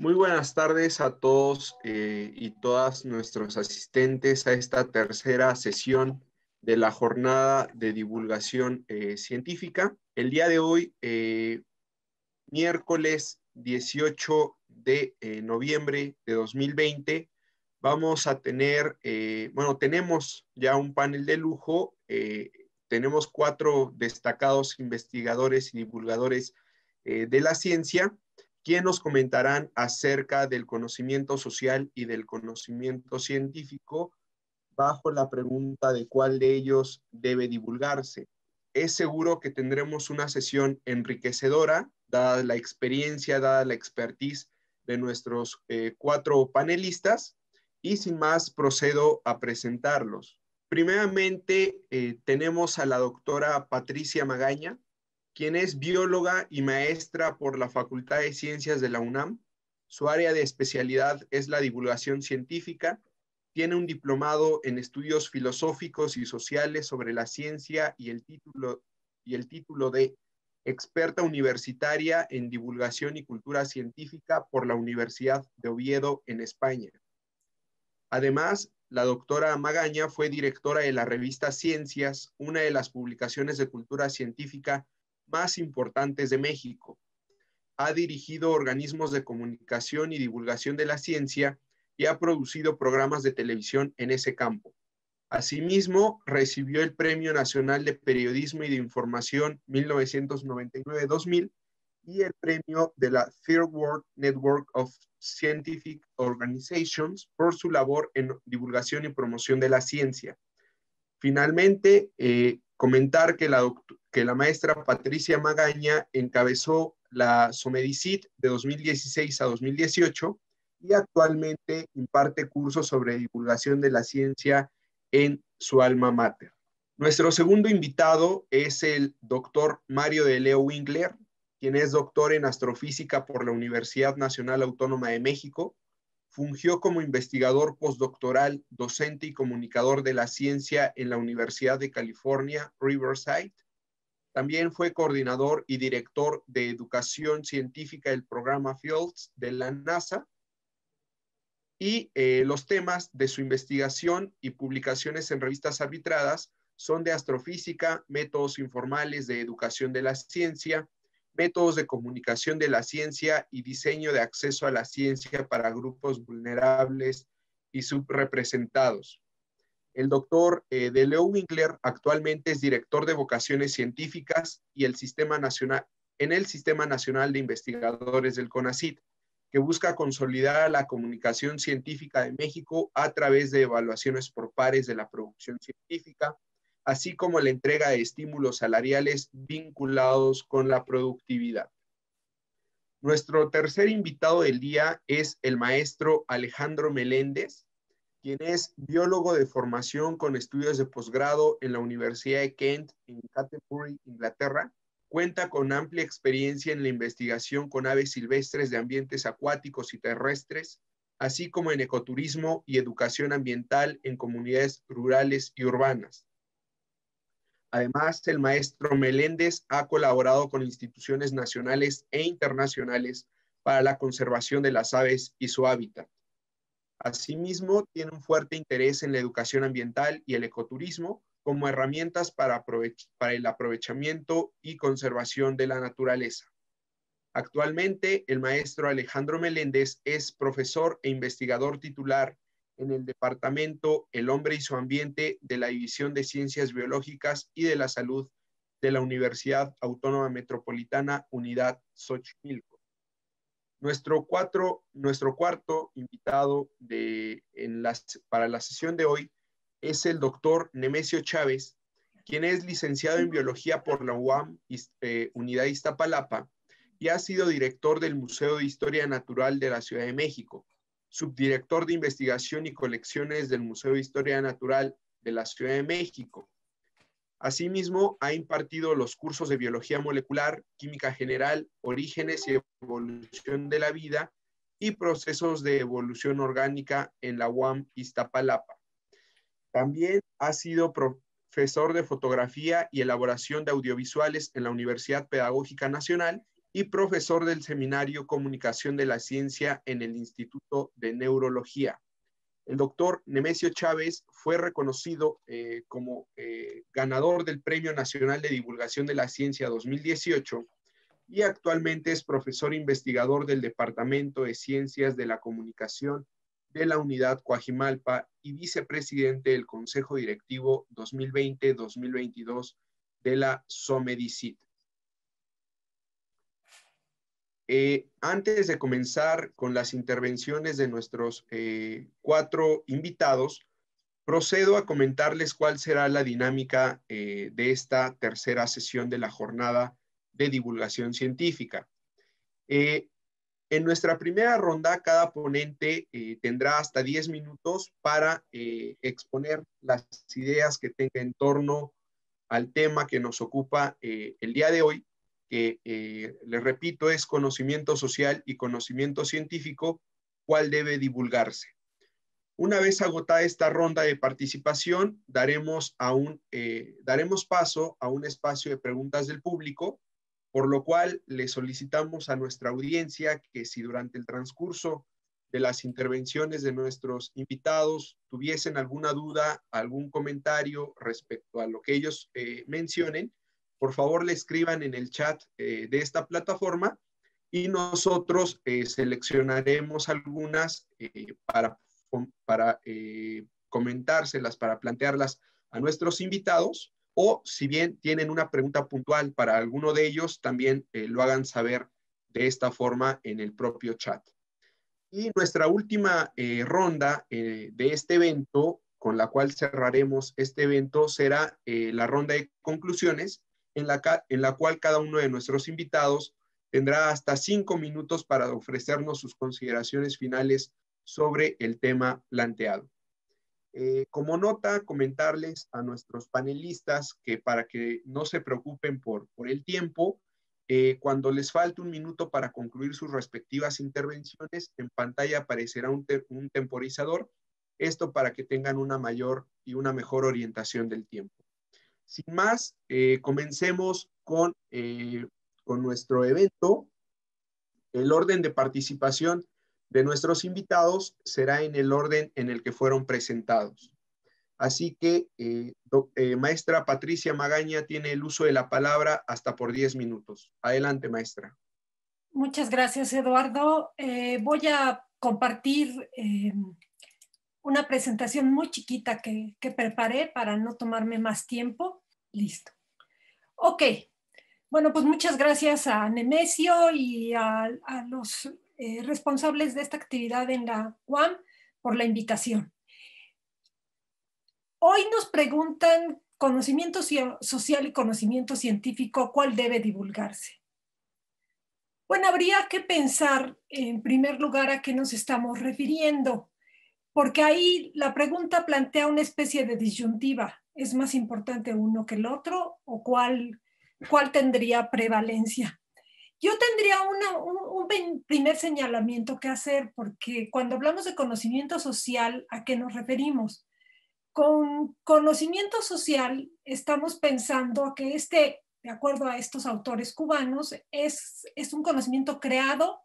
Muy buenas tardes a todos y todas nuestros asistentes a esta tercera sesión de la jornada de divulgación científica. El día de hoy, miércoles 18 de noviembre de 2020, vamos a tener, tenemos ya un panel de lujo. Tenemos 4 destacados investigadores y divulgadores de la ciencia, quienes nos comentarán acerca del conocimiento social y del conocimiento científico bajo la pregunta de cuál de ellos debe divulgarse. Es seguro que tendremos una sesión enriquecedora, dada la experiencia, dada la expertise de nuestros 4 panelistas, y sin más procedo a presentarlos. Primeramente, tenemos a la doctora Patricia Magaña, quien es bióloga y maestra por la Facultad de Ciencias de la UNAM. Su área de especialidad es la divulgación científica. Tiene un diplomado en estudios filosóficos y sociales sobre la ciencia y el título de experta universitaria en divulgación y cultura científica por la Universidad de Oviedo en España. Además, la doctora Magaña fue directora de la revista Ciencias, una de las publicaciones de cultura científica más importantes de México. Ha dirigido organismos de comunicación y divulgación de la ciencia y ha producido programas de televisión en ese campo. Asimismo, recibió el Premio Nacional de Periodismo y de Información 1999-2000 y el premio de la Third World Network of Scientific Organizations por su labor en divulgación y promoción de la ciencia. Finalmente, comentar que la maestra Patricia Magaña encabezó la SOMEDICIT de 2016 a 2018 y actualmente imparte cursos sobre divulgación de la ciencia en su alma mater. Nuestro segundo invitado es el doctor Mario de Leo Winkler, quien es doctor en astrofísica por la Universidad Nacional Autónoma de México. Fungió como investigador postdoctoral, docente y comunicador de la ciencia en la Universidad de California, Riverside. También fue coordinador y director de educación científica del programa Fields de la NASA. Y los temas de su investigación y publicaciones en revistas arbitradas son de astrofísica, métodos informales de educación de la ciencia, métodos de comunicación de la ciencia y diseño de acceso a la ciencia para grupos vulnerables y subrepresentados. El doctor de Leo Winkler actualmente es director de vocaciones científicas y en el Sistema Nacional de Investigadores del CONACYT, que busca consolidar la comunicación científica de México a través de evaluaciones por pares de la producción científica, así como la entrega de estímulos salariales vinculados con la productividad. Nuestro tercer invitado del día es el maestro Alejandro Meléndez, quien es biólogo de formación con estudios de posgrado en la Universidad de Kent en Canterbury, Inglaterra. Cuenta con amplia experiencia en la investigación con aves silvestres de ambientes acuáticos y terrestres, así como en ecoturismo y educación ambiental en comunidades rurales y urbanas. Además, el maestro Meléndez ha colaborado con instituciones nacionales e internacionales para la conservación de las aves y su hábitat. Asimismo, tiene un fuerte interés en la educación ambiental y el ecoturismo como herramientas para el aprovechamiento y conservación de la naturaleza. Actualmente, el maestro Alejandro Meléndez es profesor e investigador titular en el Departamento El Hombre y su Ambiente de la División de Ciencias Biológicas y de la Salud de la Universidad Autónoma Metropolitana Unidad Xochimilco. Nuestro cuarto invitado para la sesión de hoy es el doctor Nemesio Chávez, quien es licenciado en Biología por la UAM, Unidad Iztapalapa, y ha sido director del Museo de Historia Natural de la Ciudad de México, subdirector de Investigación y Colecciones del Museo de Historia Natural de la Ciudad de México. Asimismo, ha impartido los cursos de Biología Molecular, Química General, Orígenes y Evolución de la Vida y Procesos de Evolución Orgánica en la UAM Iztapalapa. También ha sido profesor de Fotografía y Elaboración de Audiovisuales en la Universidad Pedagógica Nacional y profesor del Seminario Comunicación de la Ciencia en el Instituto de Neurología. El doctor Nemesio Chávez fue reconocido como ganador del Premio Nacional de Divulgación de la Ciencia 2018 y actualmente es profesor investigador del Departamento de Ciencias de la Comunicación de la Unidad Coajimalpa y vicepresidente del Consejo Directivo 2020-2022 de la SOMEDICIT. Antes de comenzar con las intervenciones de nuestros 4 invitados, procedo a comentarles cuál será la dinámica de esta tercera sesión de la jornada de divulgación científica. En nuestra primera ronda, cada ponente tendrá hasta 10 minutos para exponer las ideas que tenga en torno al tema que nos ocupa el día de hoy, que les repito es conocimiento social y conocimiento científico, cuál debe divulgarse. Una vez agotada esta ronda de participación, daremos paso a un espacio de preguntas del público, por lo cual le solicitamos a nuestra audiencia que si durante el transcurso de las intervenciones de nuestros invitados tuviesen alguna duda, algún comentario respecto a lo que ellos mencionen, por favor le escriban en el chat de esta plataforma y nosotros seleccionaremos algunas para comentárselas, para plantearlas a nuestros invitados, o si bien tienen una pregunta puntual para alguno de ellos, también lo hagan saber de esta forma en el propio chat. Y nuestra última ronda de este evento, con la cual cerraremos este evento, será la ronda de conclusiones, en la cual cada uno de nuestros invitados tendrá hasta 5 minutos para ofrecernos sus consideraciones finales sobre el tema planteado. Como nota, comentarles a nuestros panelistas que para que no se preocupen por el tiempo, cuando les falte un minuto para concluir sus respectivas intervenciones, en pantalla aparecerá un temporizador, esto para que tengan una mayor y una mejor orientación del tiempo. Sin más, comencemos con nuestro evento. El orden de participación de nuestros invitados será en el orden en el que fueron presentados. Así que, maestra Patricia Magaña tiene el uso de la palabra hasta por 10 minutos. Adelante, maestra. Muchas gracias, Eduardo. Voy a compartir una presentación muy chiquita que preparé para no tomarme más tiempo. Listo. Ok. Bueno, pues muchas gracias a Nemesio y a los responsables de esta actividad en la UAM por la invitación. Hoy nos preguntan conocimiento social y conocimiento científico, ¿cuál debe divulgarse? Bueno, habría que pensar en primer lugar a qué nos estamos refiriendo, porque ahí la pregunta plantea una especie de disyuntiva. ¿Es más importante uno que el otro o cuál tendría prevalencia? Yo tendría un primer señalamiento que hacer, porque cuando hablamos de conocimiento social, ¿a qué nos referimos? Con conocimiento social estamos pensando que de acuerdo a estos autores cubanos, es un conocimiento creado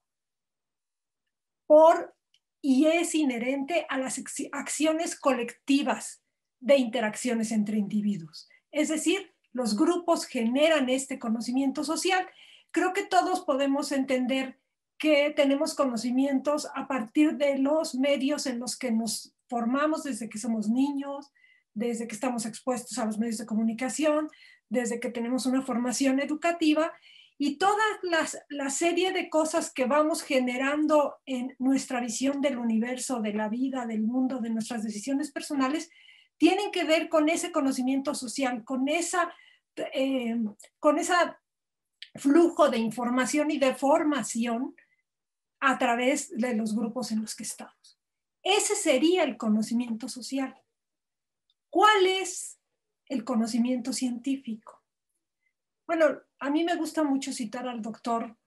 por y es inherente a las acciones colectivas de interacciones entre individuos. Es decir, los grupos generan este conocimiento social. Creo que todos podemos entender que tenemos conocimientos a partir de los medios en los que nos formamos desde que somos niños, desde que estamos expuestos a los medios de comunicación, desde que tenemos una formación educativa, y toda la serie de cosas que vamos generando en nuestra visión del universo, de la vida, del mundo, de nuestras decisiones personales, tienen que ver con ese conocimiento social, con ese flujo de información y de formación a través de los grupos en los que estamos. Ese sería el conocimiento social. ¿Cuál es el conocimiento científico? Bueno, a mí me gusta mucho citar al doctor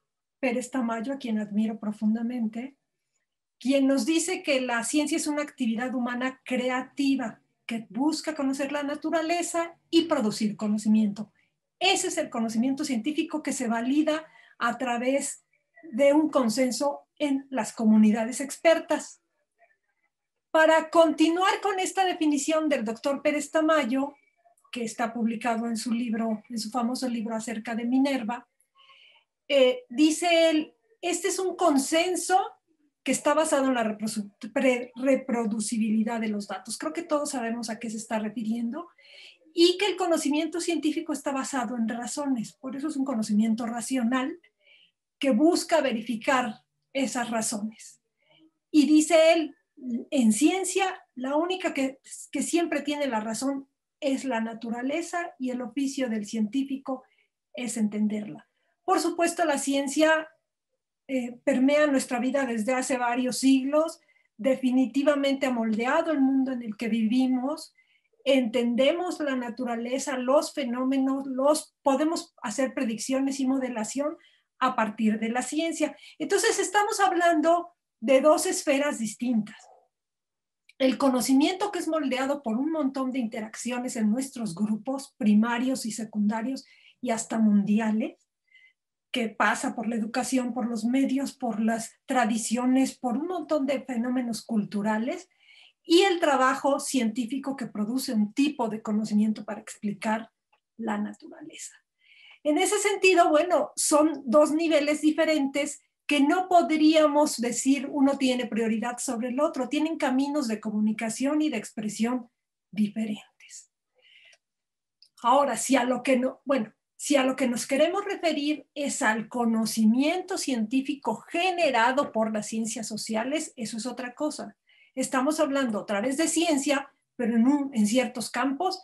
Pérez Tamayo, a quien admiro profundamente, quien nos dice que la ciencia es una actividad humana creativa que busca conocer la naturaleza y producir conocimiento. Ese es el conocimiento científico que se valida a través de un consenso en las comunidades expertas. Para continuar con esta definición del doctor Pérez Tamayo, que está publicado en su libro, en su famoso libro acerca de Minerva, dice él, este es un consenso que está basado en la reproducibilidad de los datos. Creo que todos sabemos a qué se está refiriendo, y que el conocimiento científico está basado en razones. Por eso es un conocimiento racional que busca verificar esas razones. Y dice él, en ciencia, la única que siempre tiene la razón es la naturaleza, y el oficio del científico es entenderla. Por supuesto, la ciencia permea nuestra vida desde hace varios siglos, definitivamente ha moldeado el mundo en el que vivimos, entendemos la naturaleza, los fenómenos, podemos hacer predicciones y modelación a partir de la ciencia. Entonces estamos hablando de dos esferas distintas. El conocimiento, que es moldeado por un montón de interacciones en nuestros grupos primarios y secundarios y hasta mundiales, que pasa por la educación, por los medios, por las tradiciones, por un montón de fenómenos culturales, y el trabajo científico que produce un tipo de conocimiento para explicar la naturaleza. En ese sentido, bueno, son dos niveles diferentes que no podríamos decir uno tiene prioridad sobre el otro, tienen caminos de comunicación y de expresión diferentes. Ahora, si a lo que nos queremos referir es al conocimiento científico generado por las ciencias sociales, eso es otra cosa. Estamos hablando otra vez de ciencia, pero en ciertos campos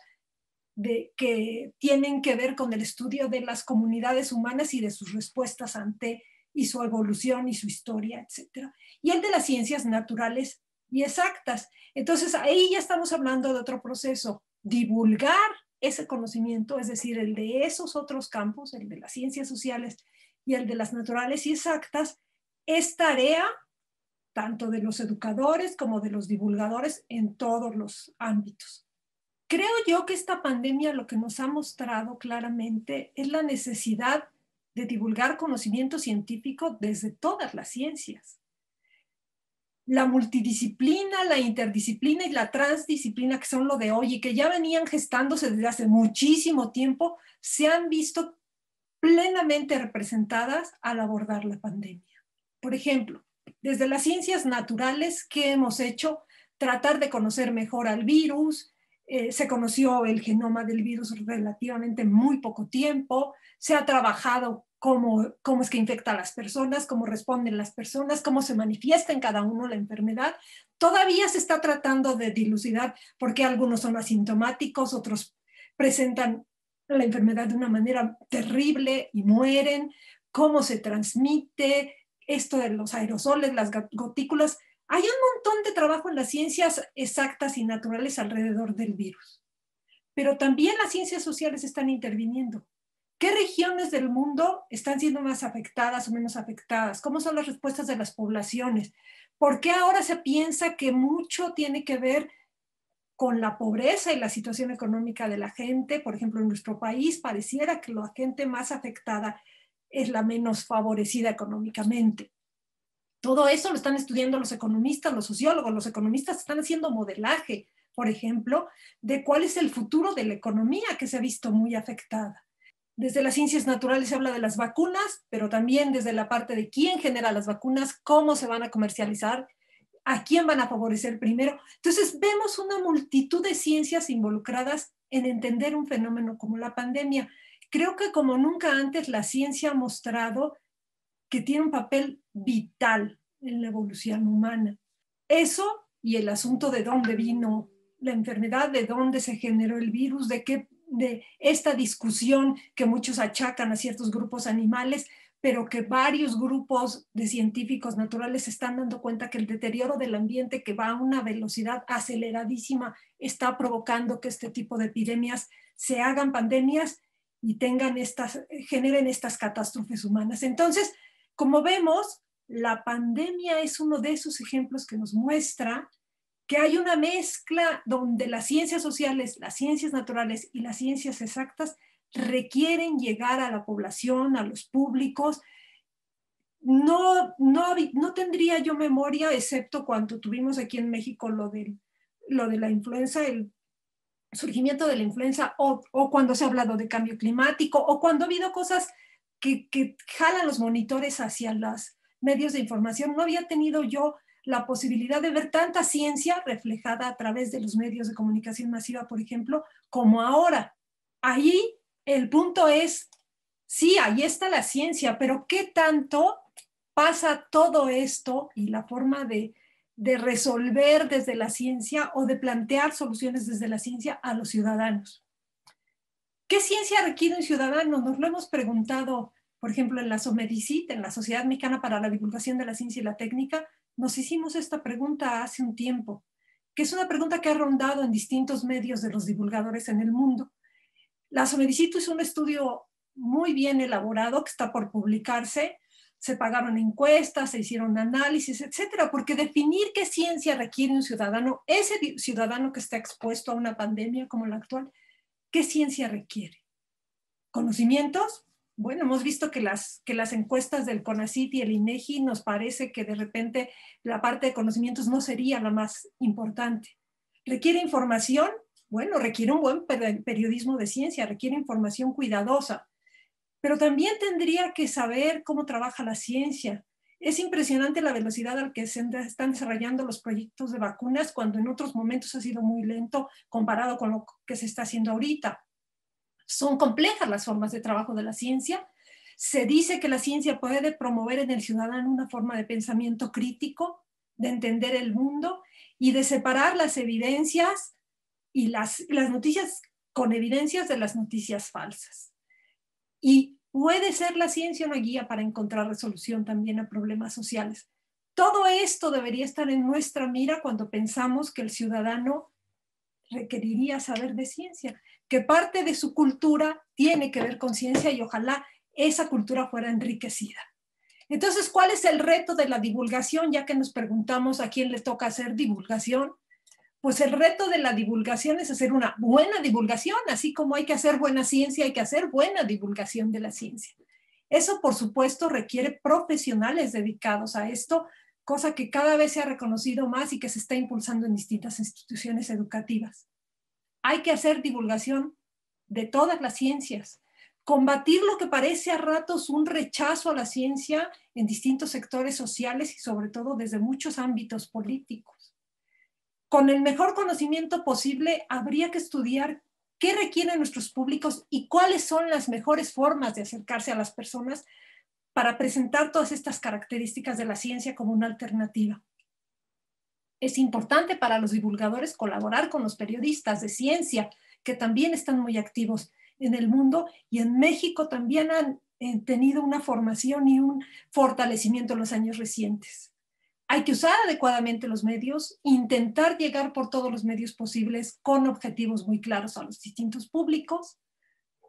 que tienen que ver con el estudio de las comunidades humanas y de sus respuestas ante y su evolución y su historia, etc. Y el de las ciencias naturales y exactas. Entonces, ahí ya estamos hablando de otro proceso, divulgar ese conocimiento, es decir, el de esos otros campos, el de las ciencias sociales y el de las naturales y exactas, es tarea tanto de los educadores como de los divulgadores en todos los ámbitos. Creo yo que esta pandemia lo que nos ha mostrado claramente es la necesidad de divulgar conocimiento científico desde todas las ciencias. La multidisciplina, la interdisciplina y la transdisciplina, que son lo de hoy y que ya venían gestándose desde hace muchísimo tiempo, se han visto plenamente representadas al abordar la pandemia. Por ejemplo, desde las ciencias naturales, ¿qué hemos hecho? Tratar de conocer mejor al virus. Se conoció el genoma del virus relativamente muy poco tiempo. Se ha trabajado cómo es que infecta a las personas, cómo responden las personas, cómo se manifiesta en cada uno la enfermedad. Todavía se está tratando de dilucidar por qué algunos son asintomáticos, otros presentan la enfermedad de una manera terrible y mueren, cómo se transmite, esto de los aerosoles, las gotículas. Hay un montón de trabajo en las ciencias exactas y naturales alrededor del virus, pero también las ciencias sociales están interviniendo. ¿Qué regiones del mundo están siendo más afectadas o menos afectadas? ¿Cómo son las respuestas de las poblaciones? ¿Por qué ahora se piensa que mucho tiene que ver con la pobreza y la situación económica de la gente? Por ejemplo, en nuestro país pareciera que la gente más afectada es la menos favorecida económicamente. Todo eso lo están estudiando los economistas, los sociólogos. Los economistas están haciendo modelaje, por ejemplo, de cuál es el futuro de la economía que se ha visto muy afectada. Desde las ciencias naturales se habla de las vacunas, pero también desde la parte de quién genera las vacunas, cómo se van a comercializar, a quién van a favorecer primero. Entonces vemos una multitud de ciencias involucradas en entender un fenómeno como la pandemia. Creo que como nunca antes la ciencia ha mostrado que tiene un papel vital en la evolución humana. Eso y el asunto de dónde vino la enfermedad, de dónde se generó el virus, de esta discusión que muchos achacan a ciertos grupos animales, pero que varios grupos de científicos naturales se están dando cuenta que el deterioro del ambiente, que va a una velocidad aceleradísima, está provocando que este tipo de epidemias se hagan pandemias y generen estas catástrofes humanas. Entonces, como vemos, la pandemia es uno de esos ejemplos que nos muestra que hay una mezcla donde las ciencias sociales, las ciencias naturales y las ciencias exactas requieren llegar a la población, a los públicos, no tendría yo memoria, excepto cuando tuvimos aquí en México lo de la influenza, el surgimiento de la influenza, o cuando se ha hablado de cambio climático, o cuando ha habido cosas que jalan los monitores hacia los medios de información. No había tenido yo la posibilidad de ver tanta ciencia reflejada a través de los medios de comunicación masiva, por ejemplo, como ahora. Ahí el punto es, sí, ahí está la ciencia, pero ¿qué tanto pasa todo esto y la forma de resolver desde la ciencia o de plantear soluciones desde la ciencia a los ciudadanos? ¿Qué ciencia requiere un ciudadano? Nos lo hemos preguntado, por ejemplo, en la SOMEDICIT, en la Sociedad Mexicana para la Divulgación de la Ciencia y la Técnica. Nos hicimos esta pregunta hace un tiempo, que es una pregunta que ha rondado en distintos medios de los divulgadores en el mundo. La SOMEDICIT es un estudio muy bien elaborado que está por publicarse. Se pagaron encuestas, se hicieron análisis, etcétera, porque definir qué ciencia requiere un ciudadano, ese ciudadano que está expuesto a una pandemia como la actual, ¿qué ciencia requiere? ¿Conocimientos? Bueno, hemos visto que las encuestas del CONACYT y el INEGI nos parece que de repente la parte de conocimientos no sería la más importante. ¿Requiere información? Bueno, requiere un buen periodismo de ciencia, requiere información cuidadosa, pero también tendría que saber cómo trabaja la ciencia. Es impresionante la velocidad a la que se están desarrollando los proyectos de vacunas, cuando en otros momentos ha sido muy lento comparado con lo que se está haciendo ahorita. Son complejas las formas de trabajo de la ciencia. Se dice que la ciencia puede promover en el ciudadano una forma de pensamiento crítico, de entender el mundo y de separar las evidencias y las noticias con evidencias de las noticias falsas. Y puede ser la ciencia una guía para encontrar resolución también a problemas sociales. Todo esto debería estar en nuestra mira cuando pensamos que el ciudadano requeriría saber de ciencia, que parte de su cultura tiene que ver con ciencia y ojalá esa cultura fuera enriquecida. Entonces, ¿cuál es el reto de la divulgación? Ya que nos preguntamos a quién le toca hacer divulgación, pues el reto de la divulgación es hacer una buena divulgación, así como hay que hacer buena ciencia, hay que hacer buena divulgación de la ciencia. Eso, por supuesto, requiere profesionales dedicados a esto, cosa que cada vez se ha reconocido más y que se está impulsando en distintas instituciones educativas. Hay que hacer divulgación de todas las ciencias, combatir lo que parece a ratos un rechazo a la ciencia en distintos sectores sociales y sobre todo desde muchos ámbitos políticos. Con el mejor conocimiento posible, habría que estudiar qué requieren nuestros públicos y cuáles son las mejores formas de acercarse a las personas para presentar todas estas características de la ciencia como una alternativa. Es importante para los divulgadores colaborar con los periodistas de ciencia, que también están muy activos en el mundo y en México también han tenido una formación y un fortalecimiento en los años recientes. Hay que usar adecuadamente los medios, intentar llegar por todos los medios posibles con objetivos muy claros a los distintos públicos.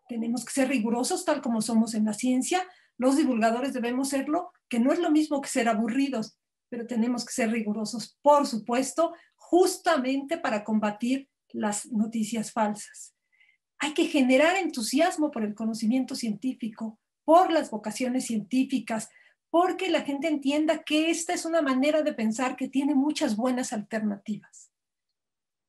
Tenemos que ser rigurosos tal como somos en la ciencia. Los divulgadores debemos serlo, que no es lo mismo que ser aburridos, pero tenemos que ser rigurosos, por supuesto, justamente para combatir las noticias falsas. Hay que generar entusiasmo por el conocimiento científico, por las vocaciones científicas, porque la gente entienda que esta es una manera de pensar que tiene muchas buenas alternativas.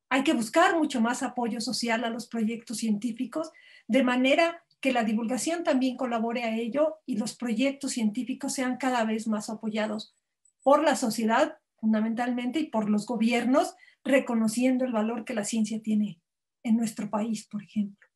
Hay que buscar mucho más apoyo social a los proyectos científicos, de manera que la divulgación también colabore a ello y los proyectos científicos sean cada vez más apoyados por la sociedad, fundamentalmente, y por los gobiernos, reconociendo el valor que la ciencia tiene en nuestro país, por ejemplo.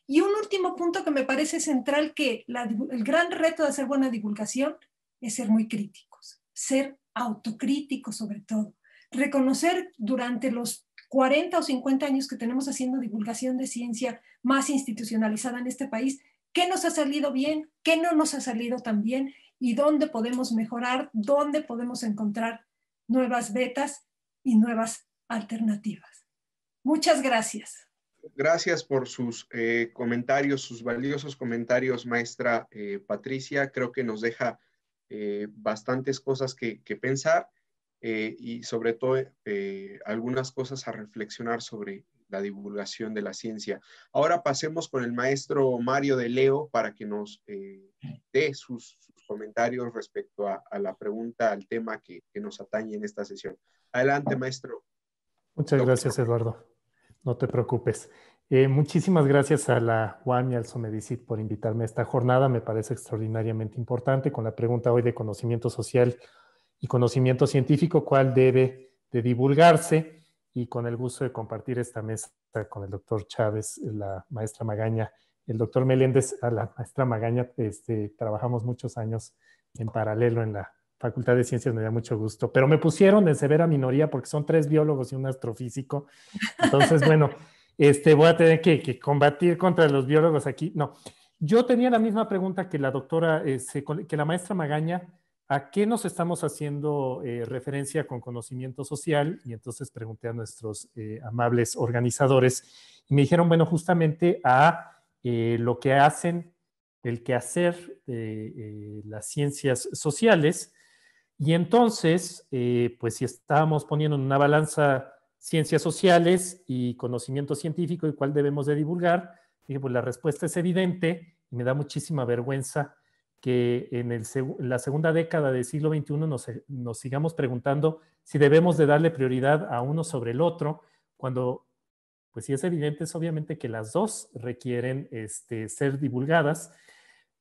Y un último punto que me parece central, que el gran reto de hacer buena divulgación es ser muy críticos, ser autocríticos sobre todo, reconocer durante los 40 o 50 años que tenemos haciendo divulgación de ciencia más institucionalizada en este país, qué nos ha salido bien, qué no nos ha salido tan bien y dónde podemos mejorar, dónde podemos encontrar nuevas vetas y nuevas alternativas. Muchas gracias. Gracias por sus comentarios, sus valiosos comentarios, maestra Patricia. Creo que nos deja bastantes cosas que pensar y sobre todo algunas cosas a reflexionar sobre la divulgación de la ciencia. Ahora pasemos con el maestro Mario de Leo para que nos dé sus comentarios respecto a la pregunta, al tema que nos atañe en esta sesión. Adelante, maestro. Muchas gracias, Eduardo. No te preocupes. Muchísimas gracias a la UAM y al SOMEDICIT por invitarme a esta jornada. Me parece extraordinariamente importante con la pregunta hoy de conocimiento social y conocimiento científico, cuál debe de divulgarse, y con el gusto de compartir esta mesa con el doctor Chávez, la maestra Magaña, el doctor Meléndez. A la maestra Magaña trabajamos muchos años en paralelo en la Facultad de Ciencias, me da mucho gusto, pero me pusieron en severa minoría porque son 3 biólogos y un astrofísico. Entonces, bueno, voy a tener que combatir contra los biólogos aquí. No, yo tenía la misma pregunta que la doctora, que la maestra Magaña. ¿A qué nos estamos haciendo referencia con conocimiento social? Y entonces pregunté a nuestros amables organizadores y me dijeron, bueno, justamente a lo que hacen, el quehacer de las ciencias sociales. Y entonces, pues si estábamos poniendo en una balanza ciencias sociales y conocimiento científico y cuál debemos de divulgar, dije, pues la respuesta es evidente y me da muchísima vergüenza que en la segunda década del siglo XXI nos sigamos preguntando si debemos de darle prioridad a uno sobre el otro, cuando, pues sí es evidente, es obviamente que las dos requieren ser divulgadas,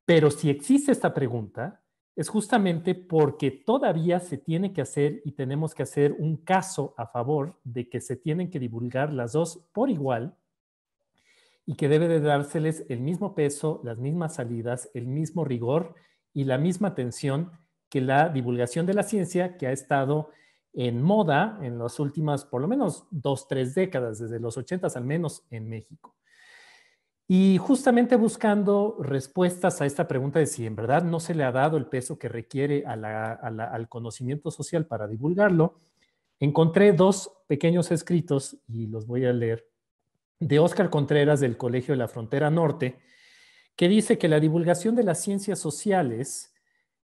pero si existe esta pregunta, es justamente porque todavía se tiene que hacer y tenemos que hacer un caso a favor de que se tienen que divulgar las dos por igual, y que debe de dárseles el mismo peso, las mismas salidas, el mismo rigor y la misma atención que la divulgación de la ciencia, que ha estado en moda en las últimas, por lo menos 2, 3 décadas, desde los 80s al menos en México. Y justamente buscando respuestas a esta pregunta de si en verdad no se le ha dado el peso que requiere al conocimiento social para divulgarlo, encontré 2 pequeños escritos, y los voy a leer, de Óscar Contreras del Colegio de la Frontera Norte, que dice que la divulgación de las ciencias sociales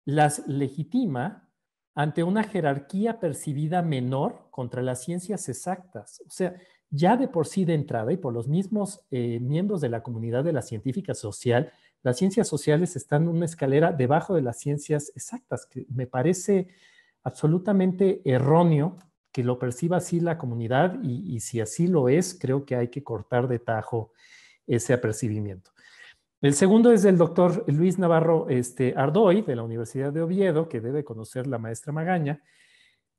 las legitima ante una jerarquía percibida menor contra las ciencias exactas. O sea, ya de por sí de entrada y por los mismos miembros de la comunidad de la científica social, las ciencias sociales están en una escalera debajo de las ciencias exactas, que me parece absolutamente erróneo que lo perciba así la comunidad, y si así lo es, creo que hay que cortar de tajo ese apercibimiento. El segundo es del doctor Luis Navarro Ardoy, de la Universidad de Oviedo, que debe conocer la maestra Magaña,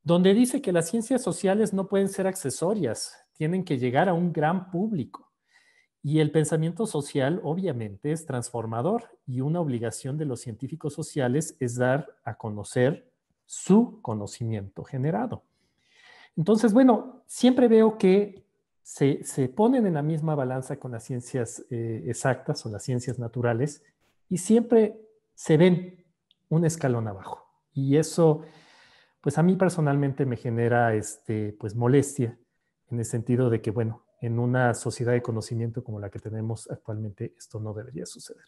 donde dice que las ciencias sociales no pueden ser accesorias, tienen que llegar a un gran público. Y el pensamiento social, obviamente, es transformador, y una obligación de los científicos sociales es dar a conocer su conocimiento generado. Entonces, bueno, siempre veo que se ponen en la misma balanza con las ciencias exactas o las ciencias naturales, y siempre se ven un escalón abajo. Y eso, pues a mí personalmente me genera pues molestia, en el sentido de que, bueno, en una sociedad de conocimiento como la que tenemos actualmente, esto no debería suceder.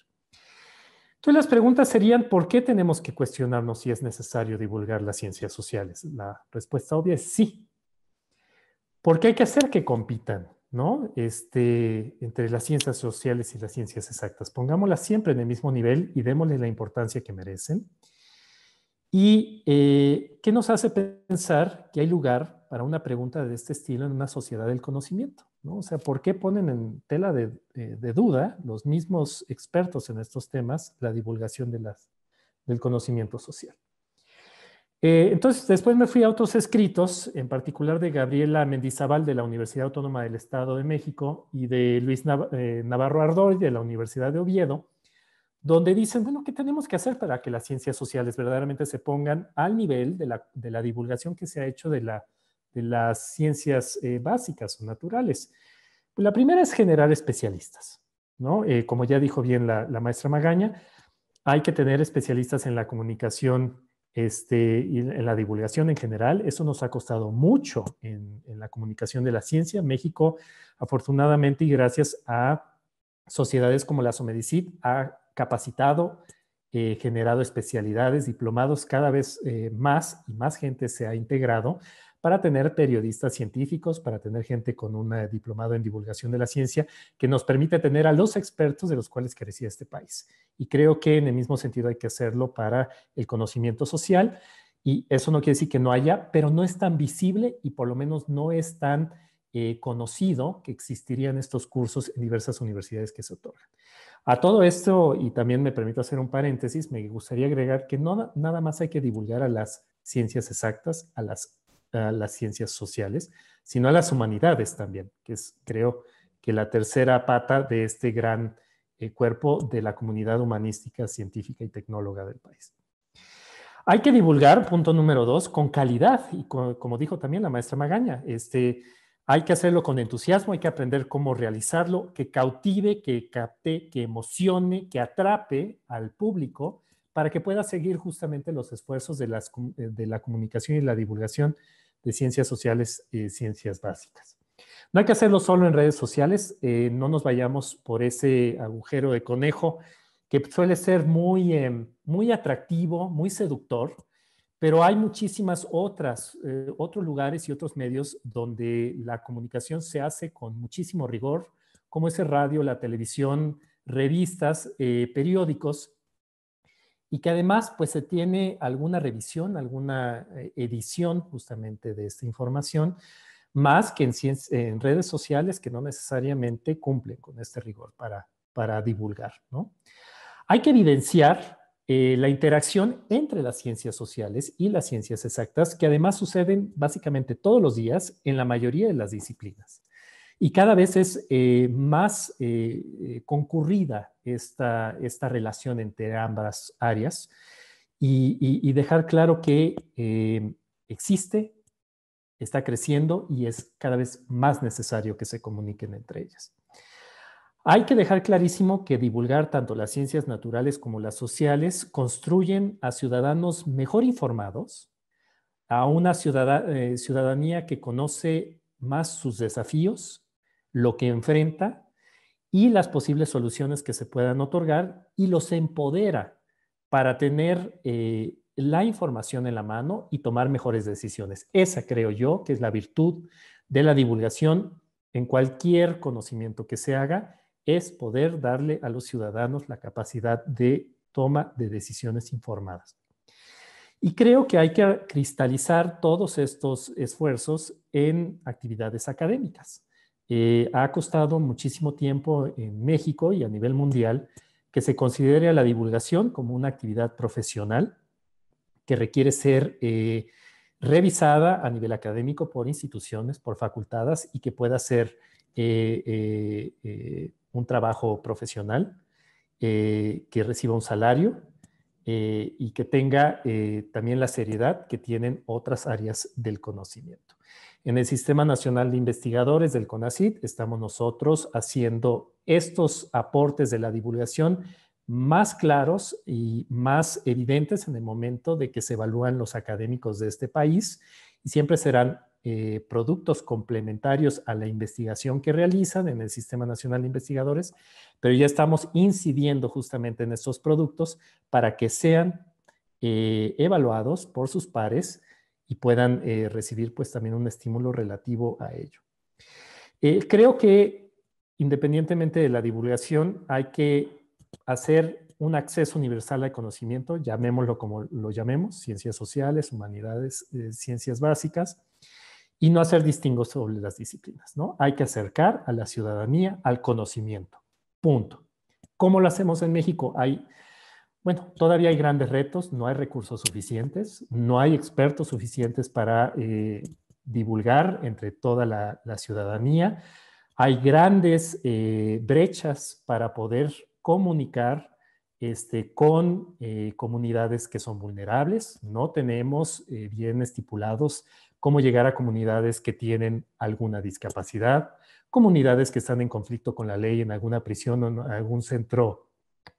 Entonces las preguntas serían, ¿por qué tenemos que cuestionarnos si es necesario divulgar las ciencias sociales? La respuesta obvia es sí. Porque hay que hacer que compitan, ¿no? Entre las ciencias sociales y las ciencias exactas. Pongámoslas siempre en el mismo nivel y démosle la importancia que merecen. ¿Y qué nos hace pensar que hay lugar para una pregunta de este estilo en una sociedad del conocimiento, ¿no? O sea, ¿por qué ponen en tela de duda los mismos expertos en estos temas la divulgación del conocimiento social? Entonces, después me fui a otros escritos, en particular de Gabriela Mendizábal de la Universidad Autónoma del Estado de México y de Luis Navarro Ardoy de la Universidad de Oviedo, donde dicen, bueno, ¿qué tenemos que hacer para que las ciencias sociales verdaderamente se pongan al nivel de la divulgación que se ha hecho de las ciencias básicas o naturales? Pues la primera es generar especialistas, ¿no? Como ya dijo bien la maestra Magaña, hay que tener especialistas en la comunicación y en la divulgación en general. Eso nos ha costado mucho en la comunicación de la ciencia. México, afortunadamente y gracias a sociedades como la SOMEDICIT, ha capacitado, generado especialidades, diplomados, cada vez más y más gente se ha integrado para tener periodistas científicos, para tener gente con un diplomado en divulgación de la ciencia, que nos permite tener a los expertos de los cuales carecía este país. Y creo que en el mismo sentido hay que hacerlo para el conocimiento social, y eso no quiere decir que no haya, pero no es tan visible y por lo menos no es tan conocido que existirían estos cursos en diversas universidades que se otorgan. A todo esto, y también me permito hacer un paréntesis, me gustaría agregar que no nada más hay que divulgar a las ciencias exactas, a las ciencias sociales, sino a las humanidades también, que es, creo, que la tercera pata de este gran cuerpo de la comunidad humanística, científica y tecnóloga del país. Hay que divulgar, punto número 2, con calidad, y como dijo también la maestra Magaña, hay que hacerlo con entusiasmo, hay que aprender cómo realizarlo, que cautive, que capte, que emocione, que atrape al público para que pueda seguir justamente los esfuerzos de la comunicación y la divulgación de ciencias sociales y ciencias básicas. No hay que hacerlo solo en redes sociales, no nos vayamos por ese agujero de conejo que suele ser muy atractivo, muy seductor, pero hay muchísimas otros lugares y otros medios donde la comunicación se hace con muchísimo rigor, como es el radio, la televisión, revistas, periódicos, y que además pues se tiene alguna revisión, alguna edición justamente de esta información, más que en redes sociales que no necesariamente cumplen con este rigor para divulgar, ¿no? Hay que evidenciar la interacción entre las ciencias sociales y las ciencias exactas, que además suceden básicamente todos los días en la mayoría de las disciplinas. Y cada vez es más concurrida esta relación entre ambas áreas y dejar claro que existe, está creciendo y es cada vez más necesario que se comuniquen entre ellas. Hay que dejar clarísimo que divulgar tanto las ciencias naturales como las sociales construyen a ciudadanos mejor informados, a una ciudadanía que conoce más sus desafíos, lo que enfrenta y las posibles soluciones que se puedan otorgar, y los empodera para tener la información en la mano y tomar mejores decisiones. Esa creo yo que es la virtud de la divulgación en cualquier conocimiento que se haga, es poder darle a los ciudadanos la capacidad de toma de decisiones informadas. Y creo que hay que cristalizar todos estos esfuerzos en actividades académicas. Ha costado muchísimo tiempo en México y a nivel mundial que se considere a la divulgación como una actividad profesional que requiere ser revisada a nivel académico por instituciones, por facultadas, y que pueda ser un trabajo profesional, que reciba un salario y que tenga también la seriedad que tienen otras áreas del conocimiento. En el Sistema Nacional de Investigadores del CONACYT estamos nosotros haciendo estos aportes de la divulgación más claros y más evidentes en el momento de que se evalúan los académicos de este país, y siempre serán productos complementarios a la investigación que realizan en el Sistema Nacional de Investigadores, pero ya estamos incidiendo justamente en estos productos para que sean evaluados por sus pares y puedan recibir pues también un estímulo relativo a ello. Creo que independientemente de la divulgación hay que hacer un acceso universal al conocimiento, llamémoslo como lo llamemos, ciencias sociales, humanidades, ciencias básicas, y no hacer distingos sobre las disciplinas, ¿no? Hay que acercar a la ciudadanía al conocimiento, punto. ¿Cómo lo hacemos en México? Bueno, todavía hay grandes retos, no hay recursos suficientes, no hay expertos suficientes para divulgar entre toda la ciudadanía. Hay grandes brechas para poder comunicar con comunidades que son vulnerables. No tenemos bien estipulados cómo llegar a comunidades que tienen alguna discapacidad, comunidades que están en conflicto con la ley en alguna prisión o en algún centro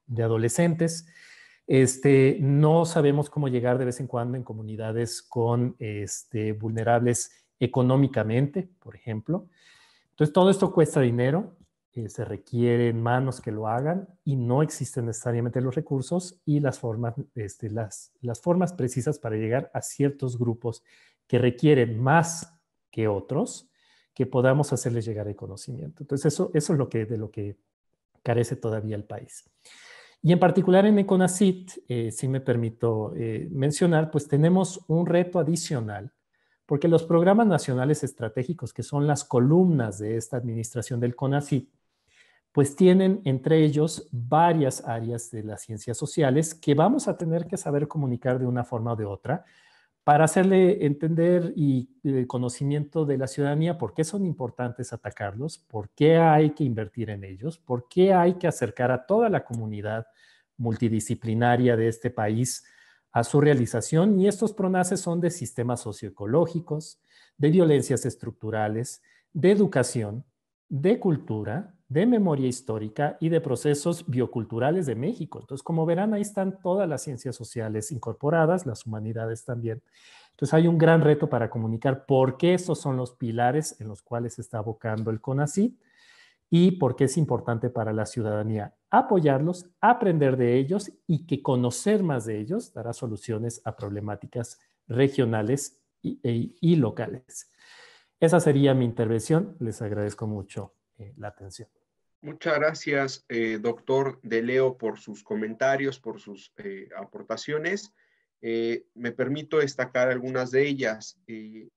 de adolescentes. No sabemos cómo llegar de vez en cuando en comunidades con vulnerables económicamente, por ejemplo. Entonces, todo esto cuesta dinero, se requieren manos que lo hagan y no existen necesariamente los recursos y las formas precisas para llegar a ciertos grupos que requieren más que otros, que podamos hacerles llegar el conocimiento. Entonces, eso es de lo que carece todavía el país. Y en particular en Econacit, si me permito mencionar, pues tenemos un reto adicional, porque los programas nacionales estratégicos, que son las columnas de esta administración del CONACYT, pues tienen entre ellos varias áreas de las ciencias sociales que vamos a tener que saber comunicar de una forma o de otra para hacerle entender y conocimiento de la ciudadanía por qué son importantes atacarlos, por qué hay que invertir en ellos, por qué hay que acercar a toda la comunidad multidisciplinaria de este país a su realización. Y estos PRONACES son de sistemas socioecológicos, de violencias estructurales, de educación, de cultura, de memoria histórica y de procesos bioculturales de México. Entonces, como verán, ahí están todas las ciencias sociales incorporadas, las humanidades también. Entonces, hay un gran reto para comunicar por qué estos son los pilares en los cuales se está abocando el CONACYT y por qué es importante para la ciudadanía apoyarlos, aprender de ellos y que conocer más de ellos dará soluciones a problemáticas regionales y locales. Esa sería mi intervención. Les agradezco mucho la atención. Muchas gracias, doctor De Leo, por sus comentarios, por sus aportaciones. Me permito destacar algunas de ellas, que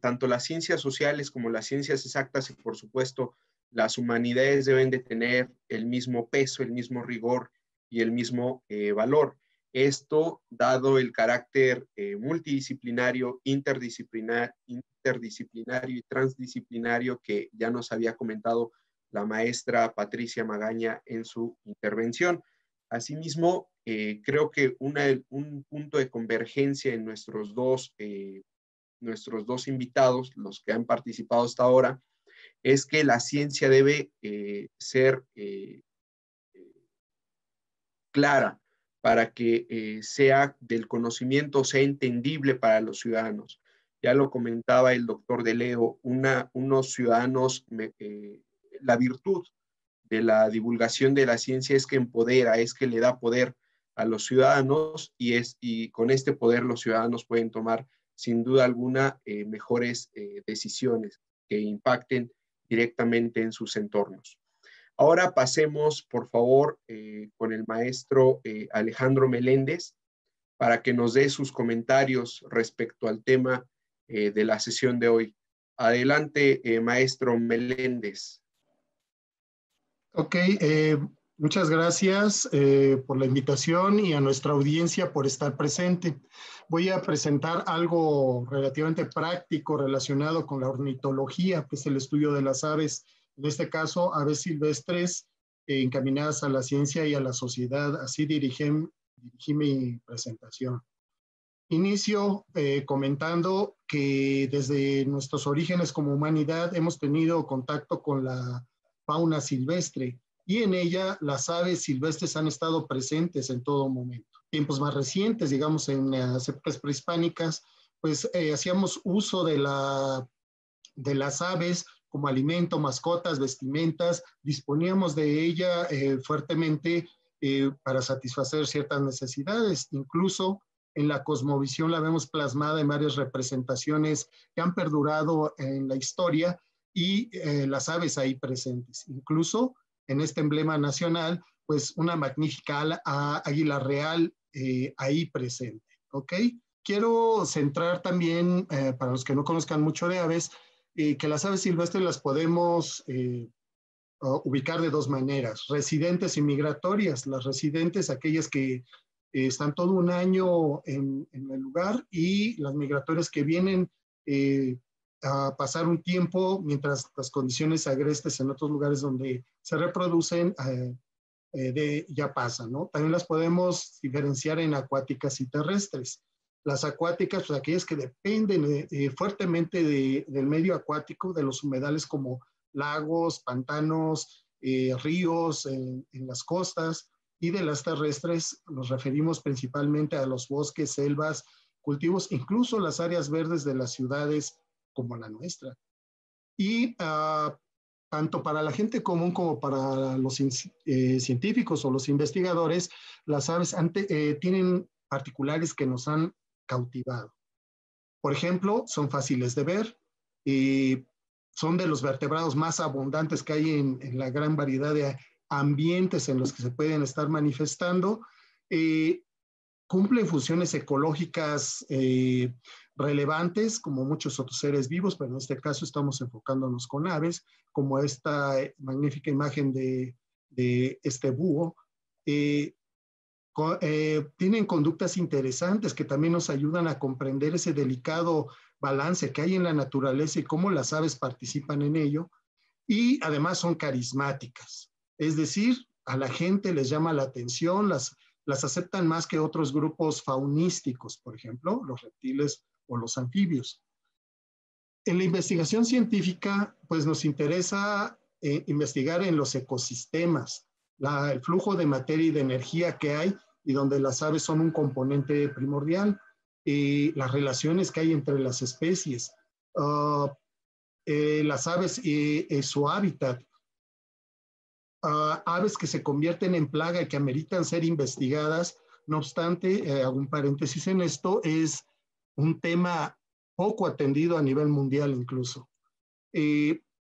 tanto las ciencias sociales como las ciencias exactas y, por supuesto, las humanidades deben de tener el mismo peso, el mismo rigor y el mismo valor. Esto, dado el carácter multidisciplinario, interdisciplinario y transdisciplinario que ya nos había comentado la maestra Patricia Magaña en su intervención. Asimismo, creo que un punto de convergencia en nuestros dos invitados, los que han participado hasta ahora, es que la ciencia debe ser clara para que sea del conocimiento, sea entendible para los ciudadanos. Ya lo comentaba el doctor De Leo, unos ciudadanos, la virtud de la divulgación de la ciencia es que empodera, es que le da poder a los ciudadanos y con este poder los ciudadanos pueden tomar sin duda alguna mejores decisiones que impacten directamente en sus entornos. Ahora pasemos, por favor, con el maestro Alejandro Meléndez para que nos dé sus comentarios respecto al tema de la sesión de hoy. Adelante, maestro Meléndez. Ok, muchas gracias por la invitación y a nuestra audiencia por estar presente. Voy a presentar algo relativamente práctico relacionado con la ornitología, que es el estudio de las aves, en este caso aves silvestres encaminadas a la ciencia y a la sociedad. Así dirigí mi presentación. Inicio comentando que desde nuestros orígenes como humanidad hemos tenido contacto con la fauna silvestre y en ella las aves silvestres han estado presentes en todo momento. Tiempos más recientes, digamos en las épocas prehispánicas, pues hacíamos uso de las aves como alimento, mascotas, vestimentas, disponíamos de ella fuertemente para satisfacer ciertas necesidades. Incluso en la cosmovisión la vemos plasmada en varias representaciones que han perdurado en la historia y las aves ahí presentes. Incluso en este emblema nacional, pues una magnífica águila real ahí presente, ¿ok? Quiero centrar también, para los que no conozcan mucho de aves, que las aves silvestres las podemos ubicar de dos maneras: residentes y migratorias. Las residentes, aquellas que están todo un año en el lugar, y las migratorias que vienen a pasar un tiempo mientras las condiciones agrestes en otros lugares donde se reproducen ya pasan, ¿no? También las podemos diferenciar en acuáticas y terrestres. Las acuáticas, pues aquellas que dependen fuertemente del medio acuático, de los humedales como lagos, pantanos, ríos en las costas, y de las terrestres nos referimos principalmente a los bosques, selvas, cultivos, incluso las áreas verdes de las ciudades como la nuestra. Y tanto para la gente común como para los científicos o los investigadores, las aves tienen particulares que nos han cautivado. Por ejemplo, son fáciles de ver, son de los vertebrados más abundantes que hay en la gran variedad de ambientes en los que se pueden estar manifestando. Cumplen funciones ecológicas relevantes, como muchos otros seres vivos, pero en este caso estamos enfocándonos con aves, como esta magnífica imagen de este búho. Tienen conductas interesantes que también nos ayudan a comprender ese delicado balance que hay en la naturaleza y cómo las aves participan en ello. Y además son carismáticas, es decir, a la gente les llama la atención, las aceptan más que otros grupos faunísticos, por ejemplo, los reptiles o los anfibios. En la investigación científica, pues nos interesa investigar en los ecosistemas, el flujo de materia y de energía que hay y donde las aves son un componente primordial, las relaciones que hay entre las especies, las aves y su hábitat, aves que se convierten en plaga y que ameritan ser investigadas. No obstante, hago un paréntesis en esto, es un tema poco atendido a nivel mundial incluso.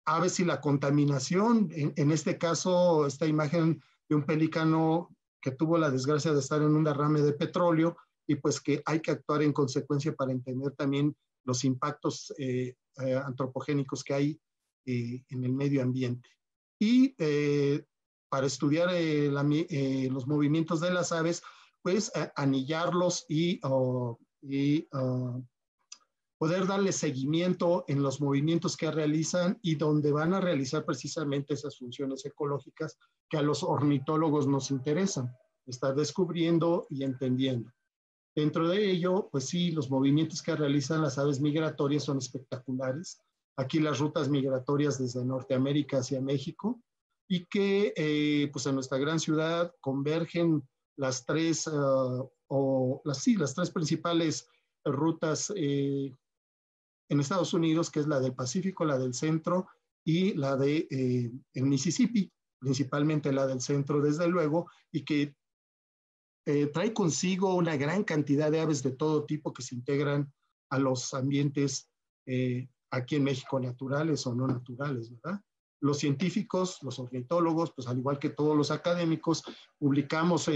Aves y la contaminación, en este caso, esta imagen de un pelícano que tuvo la desgracia de estar en un derrame de petróleo y pues que hay que actuar en consecuencia para entender también los impactos antropogénicos que hay en el medio ambiente. Y para estudiar los movimientos de las aves, pues anillarlos y poder darle seguimiento en los movimientos que realizan y donde van a realizar precisamente esas funciones ecológicas que a los ornitólogos nos interesan, estar descubriendo y entendiendo. Dentro de ello, pues sí, los movimientos que realizan las aves migratorias son espectaculares. Aquí las rutas migratorias desde Norteamérica hacia México y que pues en nuestra gran ciudad convergen las tres, las tres principales rutas en Estados Unidos, que es la del Pacífico, la del centro y la de el Mississippi, principalmente la del centro, desde luego, y que trae consigo una gran cantidad de aves de todo tipo que se integran a los ambientes aquí en México, naturales o no naturales, ¿verdad? Los científicos, los ornitólogos, pues al igual que todos los académicos, publicamos,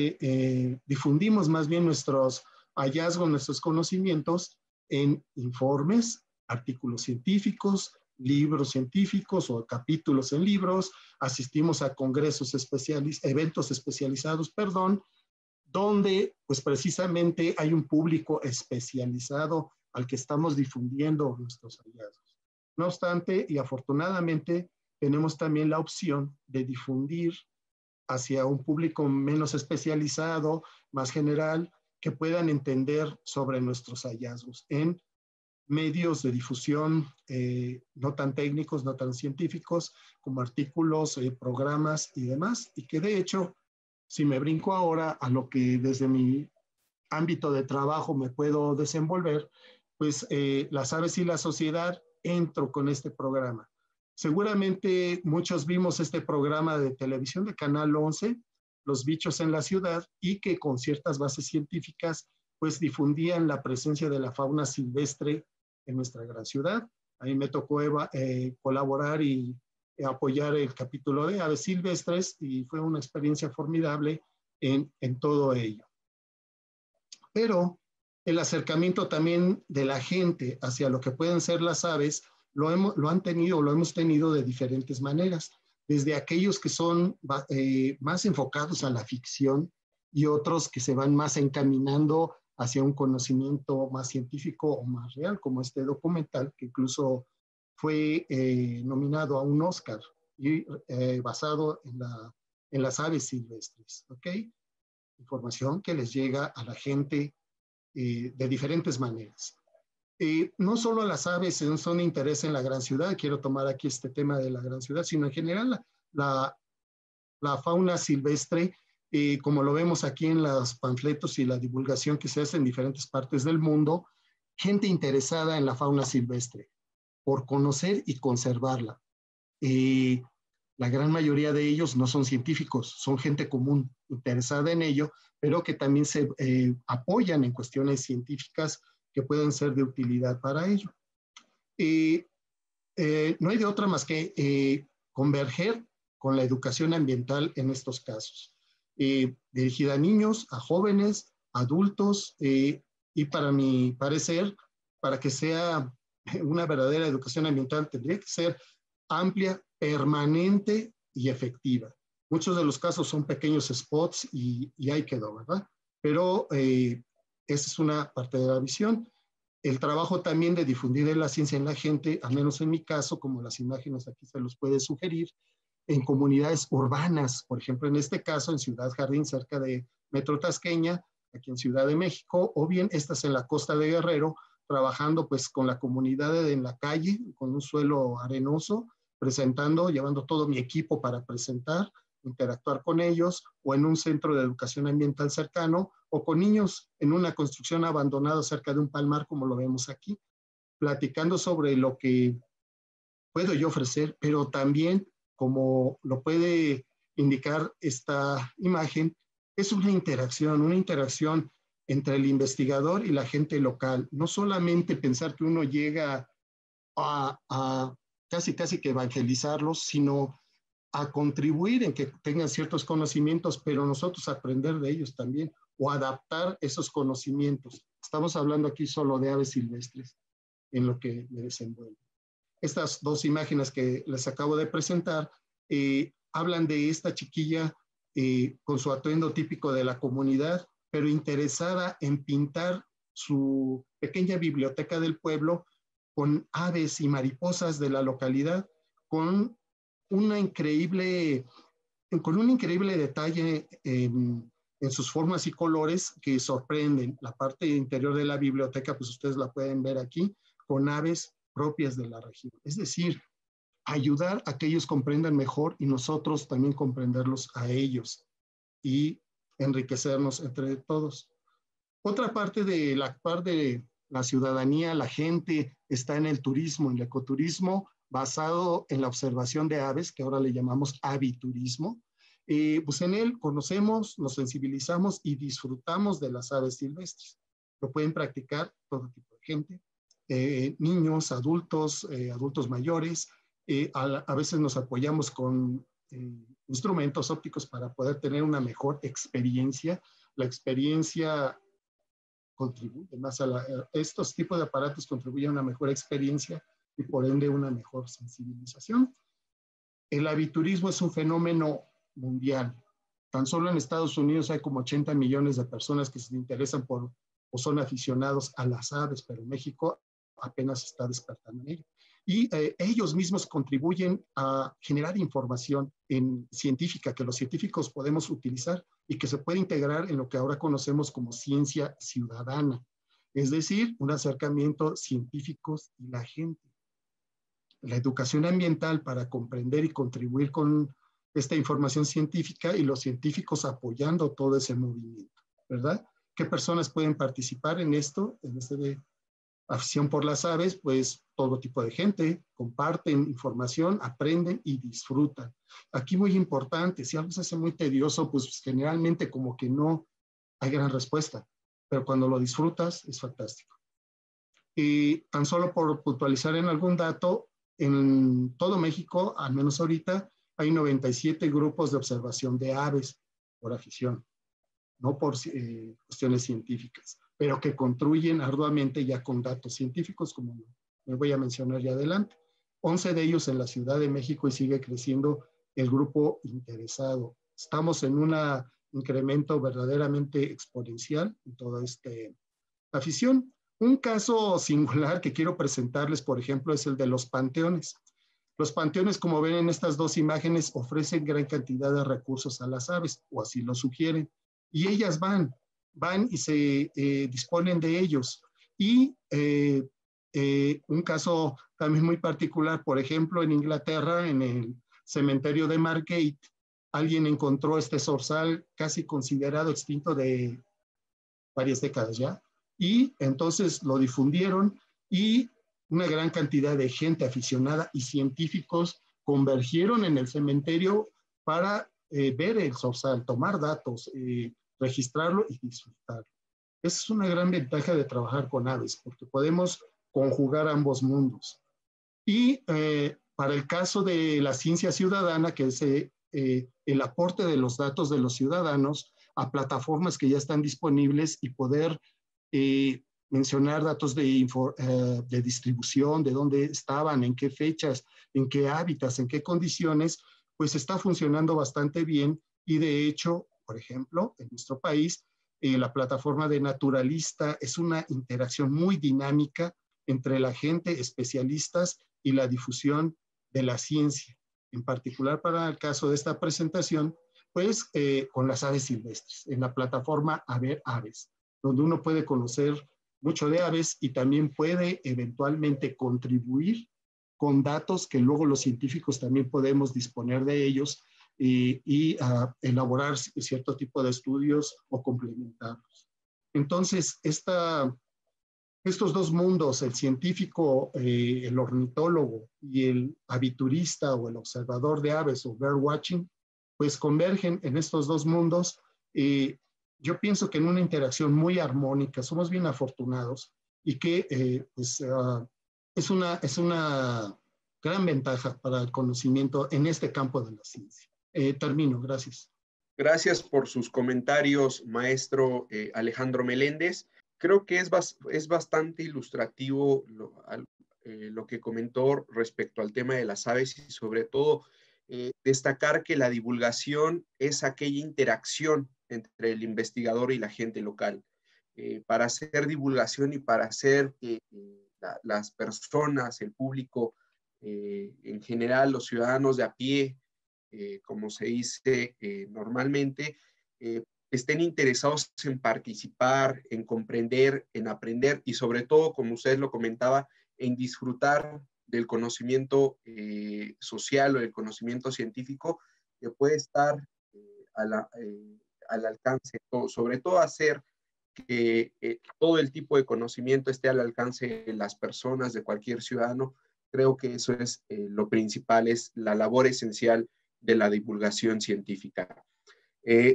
difundimos más bien nuestros hallazgos, nuestros conocimientos en informes, artículos científicos, libros científicos o capítulos en libros, asistimos a congresos eventos especializados, donde pues precisamente hay un público especializado al que estamos difundiendo nuestros hallazgos. No obstante, y afortunadamente, tenemos también la opción de difundir hacia un público menos especializado, más general, que puedan entender sobre nuestros hallazgos en medios de difusión no tan técnicos, no tan científicos, como artículos, programas y demás, y que de hecho, si me brinco ahora a lo que desde mi ámbito de trabajo me puedo desenvolver, pues las aves y la sociedad, entro con este programa. Seguramente muchos vimos este programa de televisión de Canal 11, Los bichos en la ciudad, y que con ciertas bases científicas pues difundían la presencia de la fauna silvestre en nuestra gran ciudad. A mí me tocó colaborar y apoyar el capítulo de aves silvestres y fue una experiencia formidable en todo ello. Pero el acercamiento también de la gente hacia lo que pueden ser las aves lo hemos tenido de diferentes maneras, desde aquellos que son más enfocados a la ficción y otros que se van más encaminando hacia un conocimiento más científico o más real, como este documental que incluso fue nominado a un Oscar y basado en las aves silvestres, ¿ok? Información que les llega a la gente de diferentes maneras. No solo a las aves son de interés en la gran ciudad, quiero tomar aquí este tema de la gran ciudad, sino en general la fauna silvestre, como lo vemos aquí en los panfletos y la divulgación que se hace en diferentes partes del mundo, gente interesada en la fauna silvestre, por conocer y conservarla. La gran mayoría de ellos no son científicos, son gente común interesada en ello, pero que también se apoyan en cuestiones científicas que pueden ser de utilidad para ello. No hay de otra más que converger con la educación ambiental en estos casos, dirigida a niños, a jóvenes, adultos, y para mi parecer, para que sea una verdadera educación ambiental, tendría que ser amplia, permanente y efectiva. Muchos de los casos son pequeños spots y ahí quedó, ¿verdad? Pero esa es una parte de la visión. El trabajo también de difundir la ciencia en la gente, al menos en mi caso, como las imágenes aquí se los puede sugerir, en comunidades urbanas, por ejemplo, en este caso en Ciudad Jardín, cerca de Metro Tasqueña, aquí en Ciudad de México, o bien estas en la costa de Guerrero, trabajando pues con la comunidad en la calle, con un suelo arenoso, presentando, llevando todo mi equipo para presentar, interactuar con ellos, o en un centro de educación ambiental cercano, o con niños en una construcción abandonada cerca de un palmar, como lo vemos aquí, platicando sobre lo que puedo yo ofrecer, pero también, como lo puede indicar esta imagen, es una interacción entre el investigador y la gente local. No solamente pensar que uno llega a casi que evangelizarlos, sino a contribuir en que tengan ciertos conocimientos, pero nosotros aprender de ellos también, o adaptar esos conocimientos. Estamos hablando aquí solo de aves silvestres, en lo que me desenvuelvo. Estas dos imágenes que les acabo de presentar hablan de esta chiquilla con su atuendo típico de la comunidad, pero interesada en pintar su pequeña biblioteca del pueblo con aves y mariposas de la localidad, con un increíble detalle en sus formas y colores que sorprenden. La parte interior de la biblioteca, pues ustedes la pueden ver aquí, con aves propias de la región. Es decir, ayudar a que ellos comprendan mejor y nosotros también comprenderlos a ellos y enriquecernos entre todos. Otra parte de la ciudadanía, la gente, está en el turismo, en el ecoturismo, basado en la observación de aves, que ahora le llamamos aviturismo. Pues en él conocemos, nos sensibilizamos y disfrutamos de las aves silvestres. Lo pueden practicar todo tipo de gente, niños, adultos, adultos mayores. A veces nos apoyamos con instrumentos ópticos para poder tener una mejor experiencia. La experiencia contribuye más estos tipos de aparatos contribuyen a una mejor experiencia y por ende una mejor sensibilización. El aviturismo es un fenómeno mundial. Tan solo en Estados Unidos hay como 80 millones de personas que se interesan por o son aficionados a las aves, pero México apenas está despertando en ello. Y ellos mismos contribuyen a generar información científica que los científicos podemos utilizar y que se puede integrar en lo que ahora conocemos como ciencia ciudadana, es decir, un acercamiento científicos y la gente. La educación ambiental para comprender y contribuir con esta información científica y los científicos apoyando todo ese movimiento, ¿verdad? ¿Qué personas pueden participar en esto, en de afición por las aves? Pues todo tipo de gente, comparten información, aprenden y disfrutan. Aquí muy importante, si algo se hace muy tedioso, pues generalmente como que no hay gran respuesta, pero cuando lo disfrutas es fantástico. Y tan solo por puntualizar en algún dato, en todo México, al menos ahorita, hay 97 grupos de observación de aves por afición, no por cuestiones científicas, pero que construyen arduamente ya con datos científicos, como me voy a mencionar ya adelante. 11 de ellos en la Ciudad de México y sigue creciendo el grupo interesado. Estamos en un incremento verdaderamente exponencial en toda esta afición. Un caso singular que quiero presentarles, por ejemplo, es el de los panteones. Los panteones, como ven en estas dos imágenes, ofrecen gran cantidad de recursos a las aves, o así lo sugieren, y ellas van y se disponen de ellos. Y un caso también muy particular, por ejemplo, en Inglaterra, en el cementerio de Margate, alguien encontró este zorzal casi considerado extinto de varias décadas ya, y entonces lo difundieron y una gran cantidad de gente aficionada y científicos convergieron en el cementerio para ver el zorzal, tomar datos, registrarlo y disfrutarlo. Esa es una gran ventaja de trabajar con aves, porque podemos conjugar ambos mundos. Y para el caso de la ciencia ciudadana, que es el aporte de los datos de los ciudadanos a plataformas que ya están disponibles y poder mencionar datos de distribución, de dónde estaban, en qué fechas, en qué hábitats, en qué condiciones, pues está funcionando bastante bien. Y de hecho, por ejemplo, en nuestro país, la plataforma de Naturalista es una interacción muy dinámica entre la gente, especialistas y la difusión de la ciencia. En particular para el caso de esta presentación, pues con las aves silvestres, en la plataforma A Ver Aves, donde uno puede conocer mucho de aves y también puede eventualmente contribuir con datos que luego los científicos también podemos disponer de ellos y elaborar cierto tipo de estudios o complementarlos. Entonces, estos dos mundos, el científico, el ornitólogo y el aviturista o el observador de aves o bird watching, pues convergen en estos dos mundos. Yo pienso que en una interacción muy armónica, somos bien afortunados y que pues, es una gran ventaja para el conocimiento en este campo de la ciencia. Termino, gracias. Gracias por sus comentarios, maestro Alejandro Meléndez. Creo que es bastante ilustrativo lo que comentó respecto al tema de las aves y sobre todo destacar que la divulgación es aquella interacción entre el investigador y la gente local. Para hacer divulgación y para hacer que las personas, el público, en general, los ciudadanos de a pie, como se dice normalmente, estén interesados en participar, en comprender, en aprender y sobre todo, como usted lo comentaba, en disfrutar del conocimiento social o del conocimiento científico que puede estar al alcance, sobre todo hacer que todo el tipo de conocimiento esté al alcance de las personas, de cualquier ciudadano. Creo que eso es lo principal, es la labor esencial de la divulgación científica.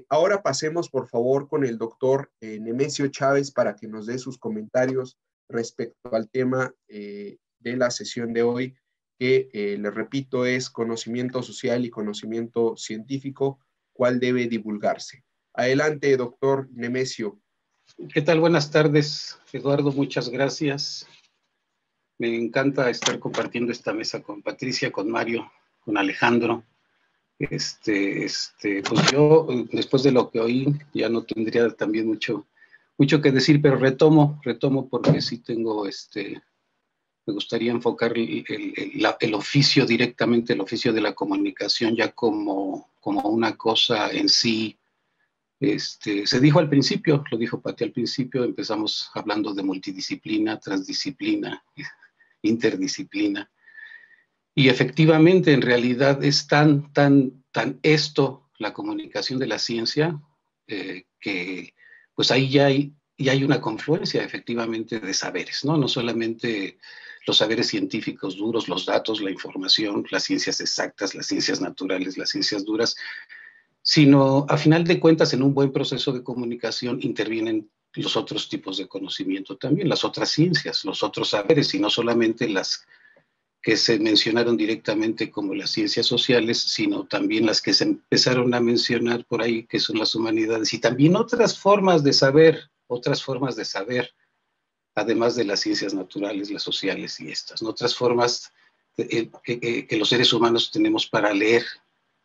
Ahora pasemos, por favor, con el doctor Nemesio Chávez para que nos dé sus comentarios respecto al tema de la sesión de hoy, que, les repito, es conocimiento social y conocimiento científico, ¿cuál debe divulgarse? Adelante, doctor Nemesio. ¿Qué tal? Buenas tardes, Eduardo, muchas gracias. Me encanta estar compartiendo esta mesa con Patricia, con Mario, con Alejandro. Pues yo, después de lo que oí, ya no tendría también mucho que decir, pero retomo porque sí tengo, me gustaría enfocar el oficio directamente, el oficio de la comunicación ya como una cosa en sí. Se dijo al principio, lo dijo Pati al principio, empezamos hablando de multidisciplina, transdisciplina, interdisciplina. Y efectivamente, en realidad es tan esto, la comunicación de la ciencia, que pues ahí ya hay una confluencia efectivamente de saberes, ¿no? No solamente los saberes científicos duros, los datos, la información, las ciencias exactas, las ciencias naturales, las ciencias duras, sino a final de cuentas en un buen proceso de comunicación intervienen los otros tipos de conocimiento también, las otras ciencias, los otros saberes, y no solamente las que se mencionaron directamente como las ciencias sociales, sino también las que se empezaron a mencionar por ahí, que son las humanidades, y también otras formas de saber, además de las ciencias naturales, las sociales y estas, ¿no? Otras formas que los seres humanos tenemos para leer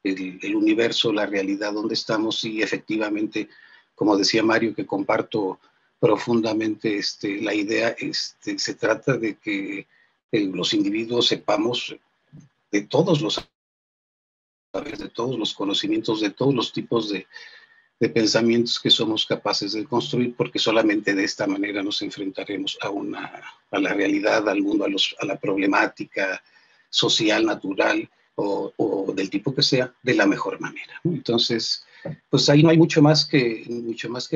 el universo, la realidad, donde estamos, y efectivamente, como decía Mario, que comparto profundamente la idea, se trata de que los individuos sepamos de todos los saberes, de todos los conocimientos, de todos los tipos de pensamientos que somos capaces de construir, porque solamente de esta manera nos enfrentaremos a la realidad, al mundo, a la problemática social, natural, o del tipo que sea, de la mejor manera. Entonces, pues ahí no hay mucho más que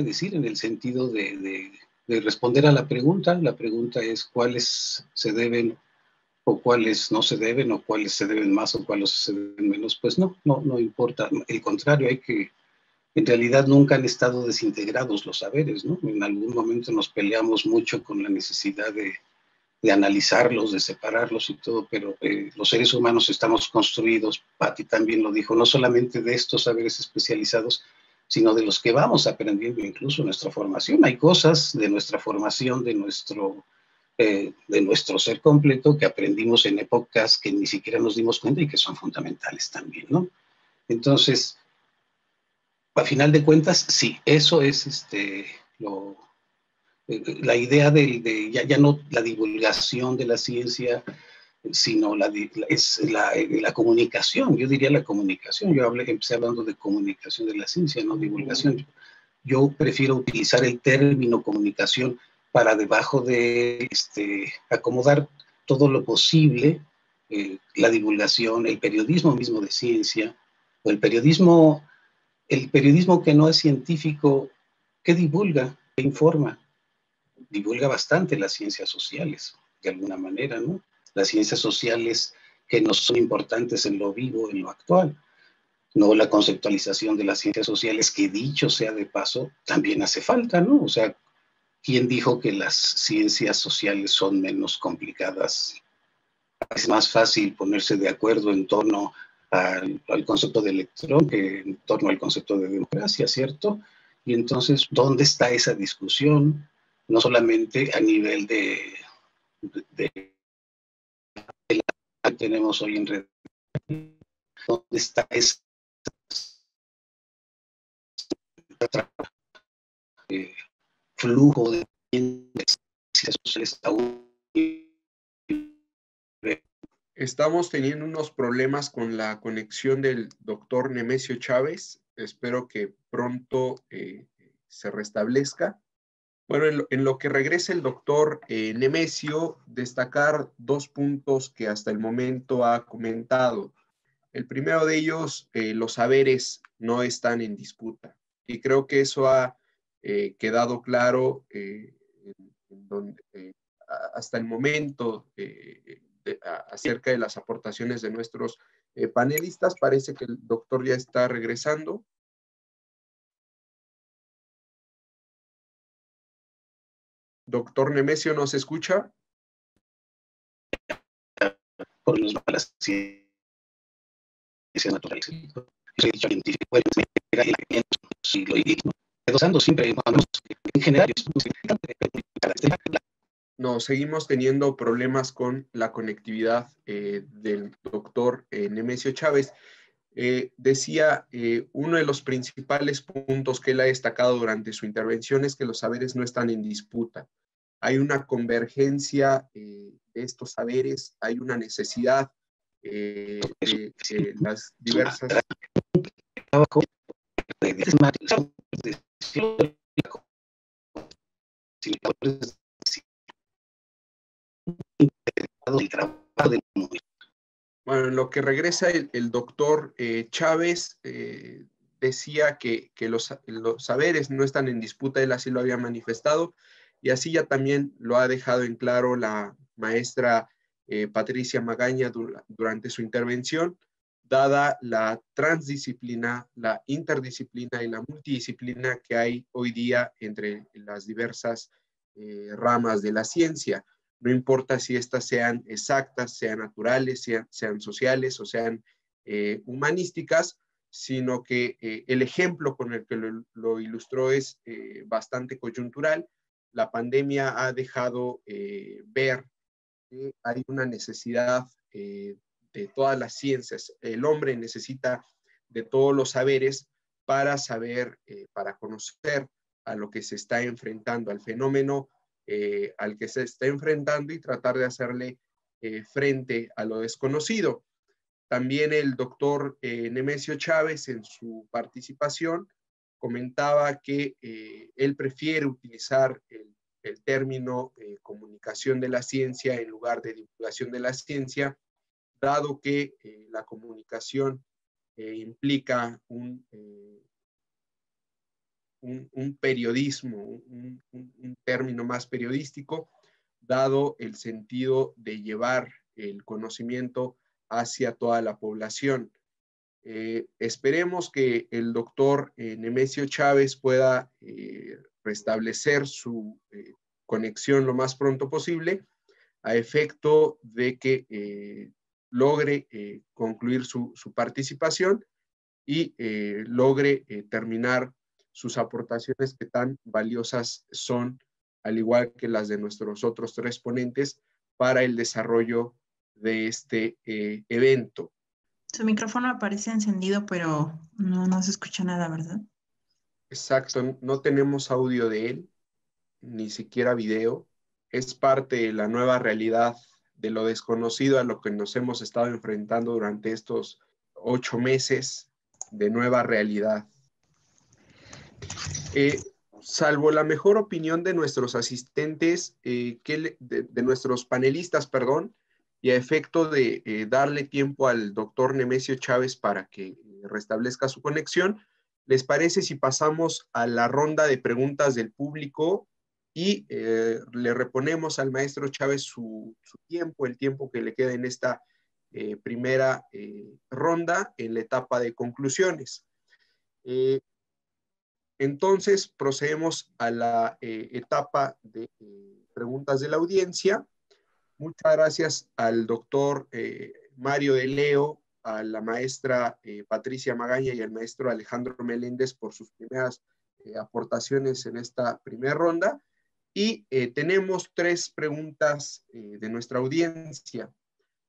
decir en el sentido de responder a la pregunta. La pregunta es cuáles se deben o cuáles no se deben, o cuáles se deben más o cuáles se deben menos. Pues no importa. Al contrario, hay que en realidad nunca han estado desintegrados los saberes, ¿no? En algún momento nos peleamos mucho con la necesidad de analizarlos, de separarlos y todo, pero los seres humanos estamos construidos, Patti también lo dijo, no solamente de estos saberes especializados, sino de los que vamos aprendiendo incluso en nuestra formación. Hay cosas de nuestra formación, de nuestro ser completo que aprendimos en épocas que ni siquiera nos dimos cuenta y que son fundamentales también, ¿no? Entonces, a final de cuentas, sí, eso es la idea ya no la divulgación de la ciencia, sino la comunicación. Yo diría la comunicación. Empecé hablando de comunicación de la ciencia, no divulgación. Yo prefiero utilizar el término comunicación para debajo de acomodar todo lo posible, la divulgación, el periodismo mismo de ciencia, o el periodismo que no es científico, ¿qué divulga? ¿Qué informa? Divulga bastante las ciencias sociales, de alguna manera, ¿no? Las ciencias sociales que nos son importantes en lo vivo, en lo actual. No la conceptualización de las ciencias sociales, que dicho sea de paso, también hace falta, ¿no? O sea, ¿quién dijo que las ciencias sociales son menos complicadas? Es más fácil ponerse de acuerdo en torno al concepto de electrón que en torno al concepto de democracia, ¿cierto? Y entonces, ¿dónde está esa discusión? No solamente a nivel de la que tenemos hoy en red, ¿dónde está ese flujo de ciencias sociales aún? Estamos teniendo unos problemas con la conexión del doctor Nemesio Chávez. Espero que pronto se restablezca. Bueno, en lo que regrese el doctor Nemesio, destacar 2 puntos que hasta el momento ha comentado. El primero de ellos, los saberes no están en disputa. Y creo que eso ha quedado claro hasta el momento acerca de las aportaciones de nuestros panelistas. Parece que el doctor ya está regresando. Doctor Nemesio, ¿nos escucha? Por los malas ciencias naturales. Siempre, en general, no, seguimos teniendo problemas con la conectividad del doctor Nemesio Chávez. Decía, uno de los principales puntos que él ha destacado durante su intervención es que los saberes no están en disputa. Hay una convergencia de estos saberes, hay una necesidad de las diversas... Bueno, en lo que regresa el doctor Chávez decía que los saberes no están en disputa, él así lo había manifestado, y así ya también lo ha dejado en claro la maestra Patricia Magaña durante su intervención, dada la transdisciplina, la interdisciplina y la multidisciplina que hay hoy día entre las diversas ramas de la ciencia. No importa si estas sean exactas, sean naturales, sean sociales o sean humanísticas, sino que el ejemplo con el que lo ilustró es bastante coyuntural. La pandemia ha dejado ver que hay una necesidad de todas las ciencias. El hombre necesita de todos los saberes para saber, para conocer a lo que se está enfrentando, al fenómeno al que se está enfrentando y tratar de hacerle frente a lo desconocido. También el doctor Nemesio Chávez en su participación comentaba que él prefiere utilizar el término comunicación de la ciencia en lugar de divulgación de la ciencia, dado que la comunicación implica un periodismo, un término más periodístico, dado el sentido de llevar el conocimiento hacia toda la población. Esperemos que el doctor Nemesio Chávez pueda restablecer su conexión lo más pronto posible, a efecto de que logre concluir su participación y logre terminar sus aportaciones que tan valiosas son, al igual que las de nuestros otros 3 ponentes, para el desarrollo de este evento. Su micrófono aparece encendido, pero no se escucha nada, ¿verdad? Exacto, no tenemos audio de él, ni siquiera video. Es parte de la nueva realidad, de lo desconocido a lo que nos hemos estado enfrentando durante estos 8 meses de nueva realidad. Salvo la mejor opinión de nuestros asistentes, de nuestros panelistas, perdón, y a efecto de darle tiempo al doctor Nemesio Chávez para que restablezca su conexión, ¿les parece si pasamos a la ronda de preguntas del público y le reponemos al maestro Chávez su tiempo, el tiempo que le queda en esta primera ronda en la etapa de conclusiones? Entonces, procedemos a la etapa de preguntas de la audiencia. Muchas gracias al doctor Mario de Leo, a la maestra Patricia Magaña y al maestro Alejandro Meléndez por sus primeras aportaciones en esta primera ronda. Y tenemos 3 preguntas de nuestra audiencia.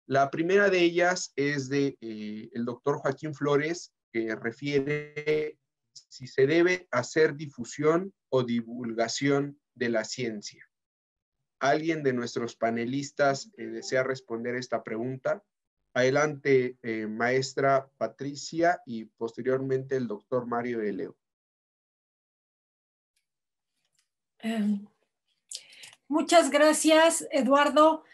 La primera de ellas es de el doctor Joaquín Flores, que refiere si se debe hacer difusión o divulgación de la ciencia. ¿Alguien de nuestros panelistas desea responder esta pregunta? Adelante, maestra Patricia, y posteriormente el doctor Mario de Leo. Muchas gracias, Eduardo.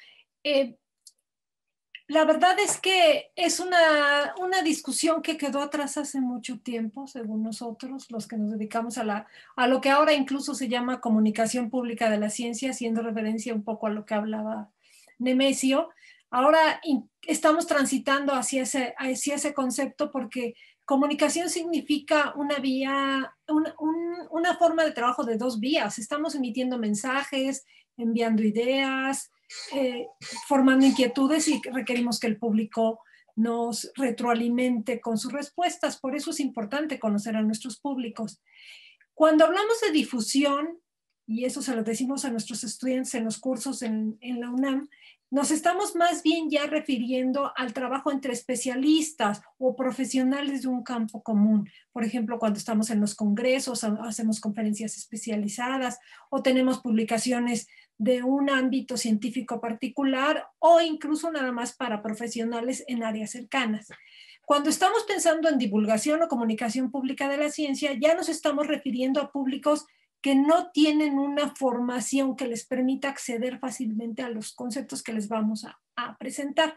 La verdad es que es una discusión que quedó atrás hace mucho tiempo, según nosotros, los que nos dedicamos a lo que ahora incluso se llama comunicación pública de la ciencia, haciendo referencia un poco a lo que hablaba Nemesio. Ahora estamos transitando hacia ese concepto porque comunicación significa una vía, una forma de trabajo de 2 vías. Estamos emitiendo mensajes, enviando ideas, formando inquietudes, y requerimos que el público nos retroalimente con sus respuestas. Por eso es importante conocer a nuestros públicos. Cuando hablamos de difusión, y eso se lo decimos a nuestros estudiantes en los cursos en la UNAM, nos estamos más bien ya refiriendo al trabajo entre especialistas o profesionales de un campo común. Por ejemplo, cuando estamos en los congresos, hacemos conferencias especializadas o tenemos publicaciones de un ámbito científico particular, o incluso nada más para profesionales en áreas cercanas. Cuando estamos pensando en divulgación o comunicación pública de la ciencia, ya nos estamos refiriendo a públicos que no tienen una formación que les permita acceder fácilmente a los conceptos que les vamos a presentar.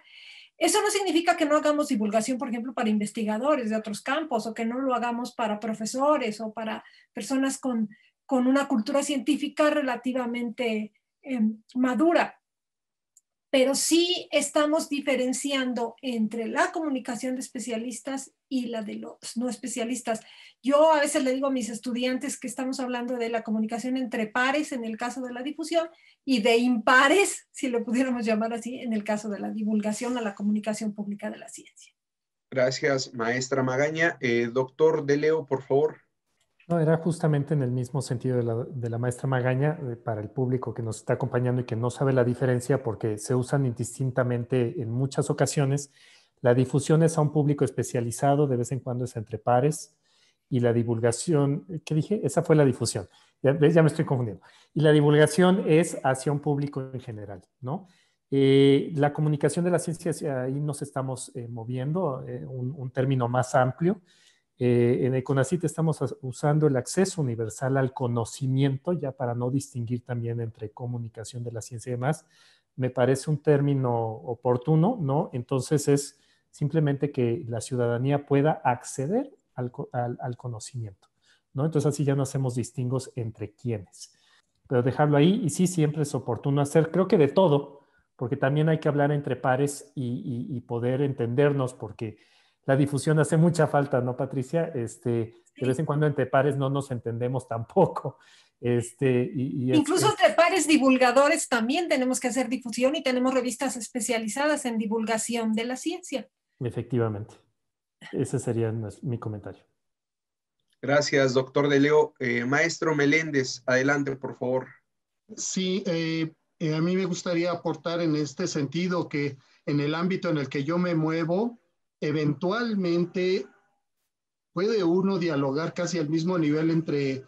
Eso no significa que no hagamos divulgación, por ejemplo, para investigadores de otros campos, o que no lo hagamos para profesores o para personas con una cultura científica relativamente madura. Pero sí estamos diferenciando entre la comunicación de especialistas y la de los no especialistas. Yo a veces le digo a mis estudiantes que estamos hablando de la comunicación entre pares en el caso de la difusión, y de impares, si lo pudiéramos llamar así, en el caso de la divulgación o la comunicación pública de la ciencia. Gracias, maestra Magaña. Doctor de Leo, por favor. No, era justamente en el mismo sentido de la maestra Magaña, para el público que nos está acompañando y que no sabe la diferencia, porque se usan indistintamente en muchas ocasiones. La difusión es a un público especializado, de vez en cuando es entre pares, y la divulgación, ¿qué dije? Esa fue la difusión. Ya me estoy confundiendo. Y la divulgación es hacia un público en general, ¿no? La comunicación de la ciencia, ahí nos estamos moviendo, un término más amplio. En el CONACYT estamos usando el acceso universal al conocimiento, ya para no distinguir también entre comunicación de la ciencia y demás. Me parece un término oportuno, ¿no? Entonces es simplemente que la ciudadanía pueda acceder al conocimiento, ¿no? Entonces así ya no hacemos distingos entre quiénes. Pero dejarlo ahí, y sí, siempre es oportuno hacer, creo que de todo, porque también hay que hablar entre pares y poder entendernos, porque la difusión hace mucha falta, ¿no, Patricia? De vez en cuando entre pares no nos entendemos tampoco. Incluso entre pares divulgadores también tenemos que hacer difusión y tenemos revistas especializadas en divulgación de la ciencia. Efectivamente. Ese sería mi comentario. Gracias, doctor De Leo. Maestro Meléndez, adelante, por favor. Sí, a mí me gustaría aportar en este sentido que en el ámbito en el que yo me muevo, eventualmente puede uno dialogar casi al mismo nivel entre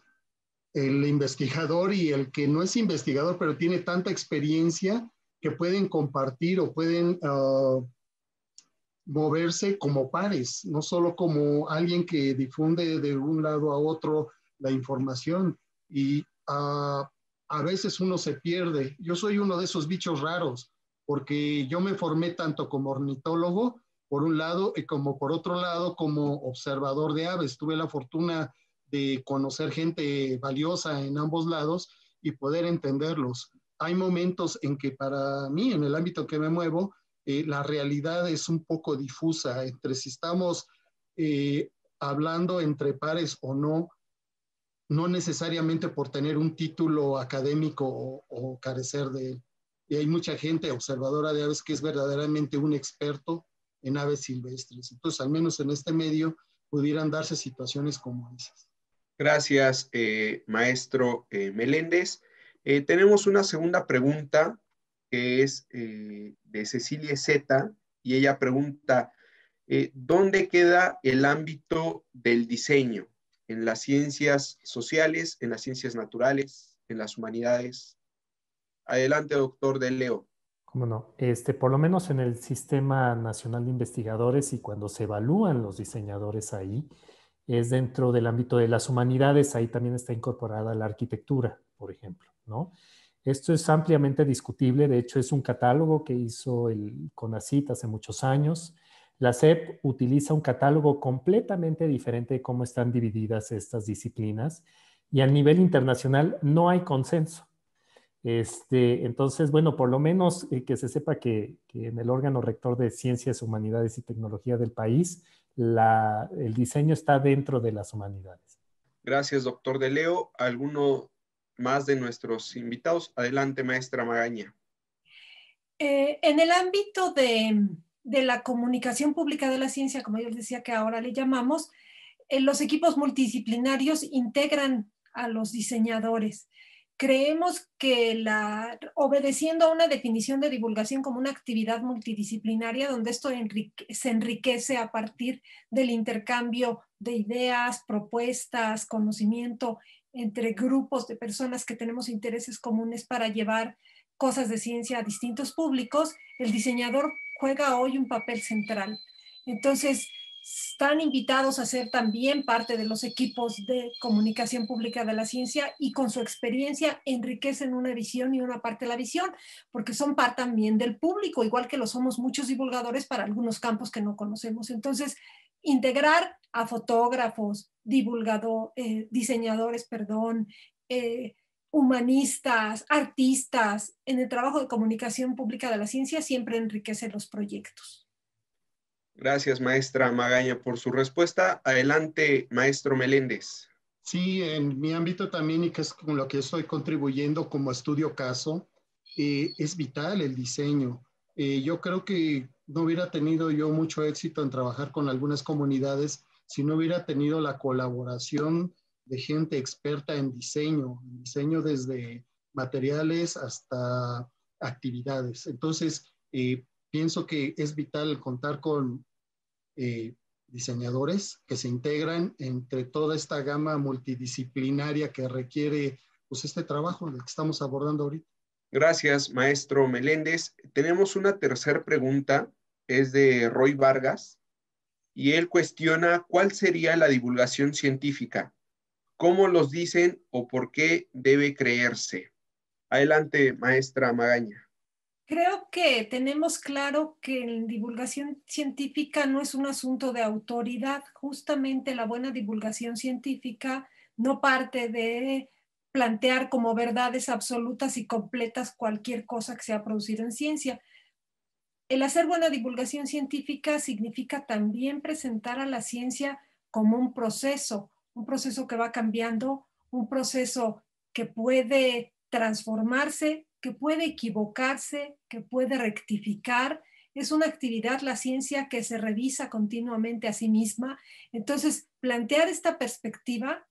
el investigador y el que no es investigador, pero tiene tanta experiencia que pueden compartir o pueden moverse como pares, no solo como alguien que difunde de un lado a otro la información. Y a veces uno se pierde. Yo soy uno de esos bichos raros, porque yo me formé tanto como ornitólogo, por un lado, y como por otro lado, como observador de aves. Tuve la fortuna de conocer gente valiosa en ambos lados y poder entenderlos. Hay momentos en que para mí, en el ámbito que me muevo, la realidad es un poco difusa entre si estamos hablando entre pares o no, no necesariamente por tener un título académico o carecer de él. Y hay mucha gente observadora de aves que es verdaderamente un experto en aves silvestres. Entonces, al menos en este medio, pudieran darse situaciones como esas. Gracias, maestro Meléndez. Tenemos una segunda pregunta que es de Cecilia Z, y ella pregunta, ¿dónde queda el ámbito del diseño? ¿En las ciencias sociales, en las ciencias naturales, en las humanidades? Adelante, doctor De Leo. ¿Cómo no? Por lo menos en el Sistema Nacional de Investigadores y cuando se evalúan los diseñadores ahí, es dentro del ámbito de las humanidades, ahí también está incorporada la arquitectura, por ejemplo, ¿no? Esto es ampliamente discutible, de hecho es un catálogo que hizo el CONACYT hace muchos años. La SEP utiliza un catálogo completamente diferente de cómo están divididas estas disciplinas y a nivel internacional no hay consenso. Entonces, bueno, por lo menos que se sepa que en el órgano rector de Ciencias, Humanidades y Tecnología del país, el diseño está dentro de las humanidades. Gracias, doctor De Leo. ¿Alguno más de nuestros invitados? Adelante, maestra Magaña. En el ámbito de la comunicación pública de la ciencia, como yo les decía que ahora le llamamos, los equipos multidisciplinarios integran a los diseñadores. Creemos que obedeciendo a una definición de divulgación como una actividad multidisciplinaria, donde esto se enriquece a partir del intercambio de ideas, propuestas, conocimiento entre grupos de personas que tenemos intereses comunes para llevar cosas de ciencia a distintos públicos, el diseñador juega hoy un papel central. Entonces, están invitados a ser también parte de los equipos de comunicación pública de la ciencia y con su experiencia enriquecen una visión y una parte de la visión, porque son parte también del público, igual que lo somos muchos divulgadores para algunos campos que no conocemos. Entonces, integrar a fotógrafos, diseñadores, humanistas, artistas en el trabajo de comunicación pública de la ciencia siempre enriquece los proyectos. Gracias, maestra Magaña, por su respuesta. Adelante, maestro Meléndez. Sí, en mi ámbito también, y que es con lo que estoy contribuyendo como estudio caso, es vital el diseño. Yo creo que no hubiera tenido yo mucho éxito en trabajar con algunas comunidades si no hubiera tenido la colaboración de gente experta en diseño desde materiales hasta actividades. Entonces, pienso que es vital contar con diseñadores que se integran entre toda esta gama multidisciplinaria que requiere pues, este trabajo del que estamos abordando ahorita. Gracias, maestro Meléndez. Tenemos una tercera pregunta, es de Roy Vargas, y él cuestiona cuál sería la divulgación científica, cómo los dicen o por qué debe creerse. Adelante, maestra Magaña. Creo que tenemos claro que la divulgación científica no es un asunto de autoridad. Justamente la buena divulgación científica no parte de plantear como verdades absolutas y completas cualquier cosa que sea producido en ciencia. el hacer buena divulgación científica significa también presentar a la ciencia como un proceso que va cambiando, un proceso que puede transformarse, que puede equivocarse, que puede rectificar. Es una actividad, la ciencia, que se revisa continuamente a sí misma. Entonces, plantear esta perspectiva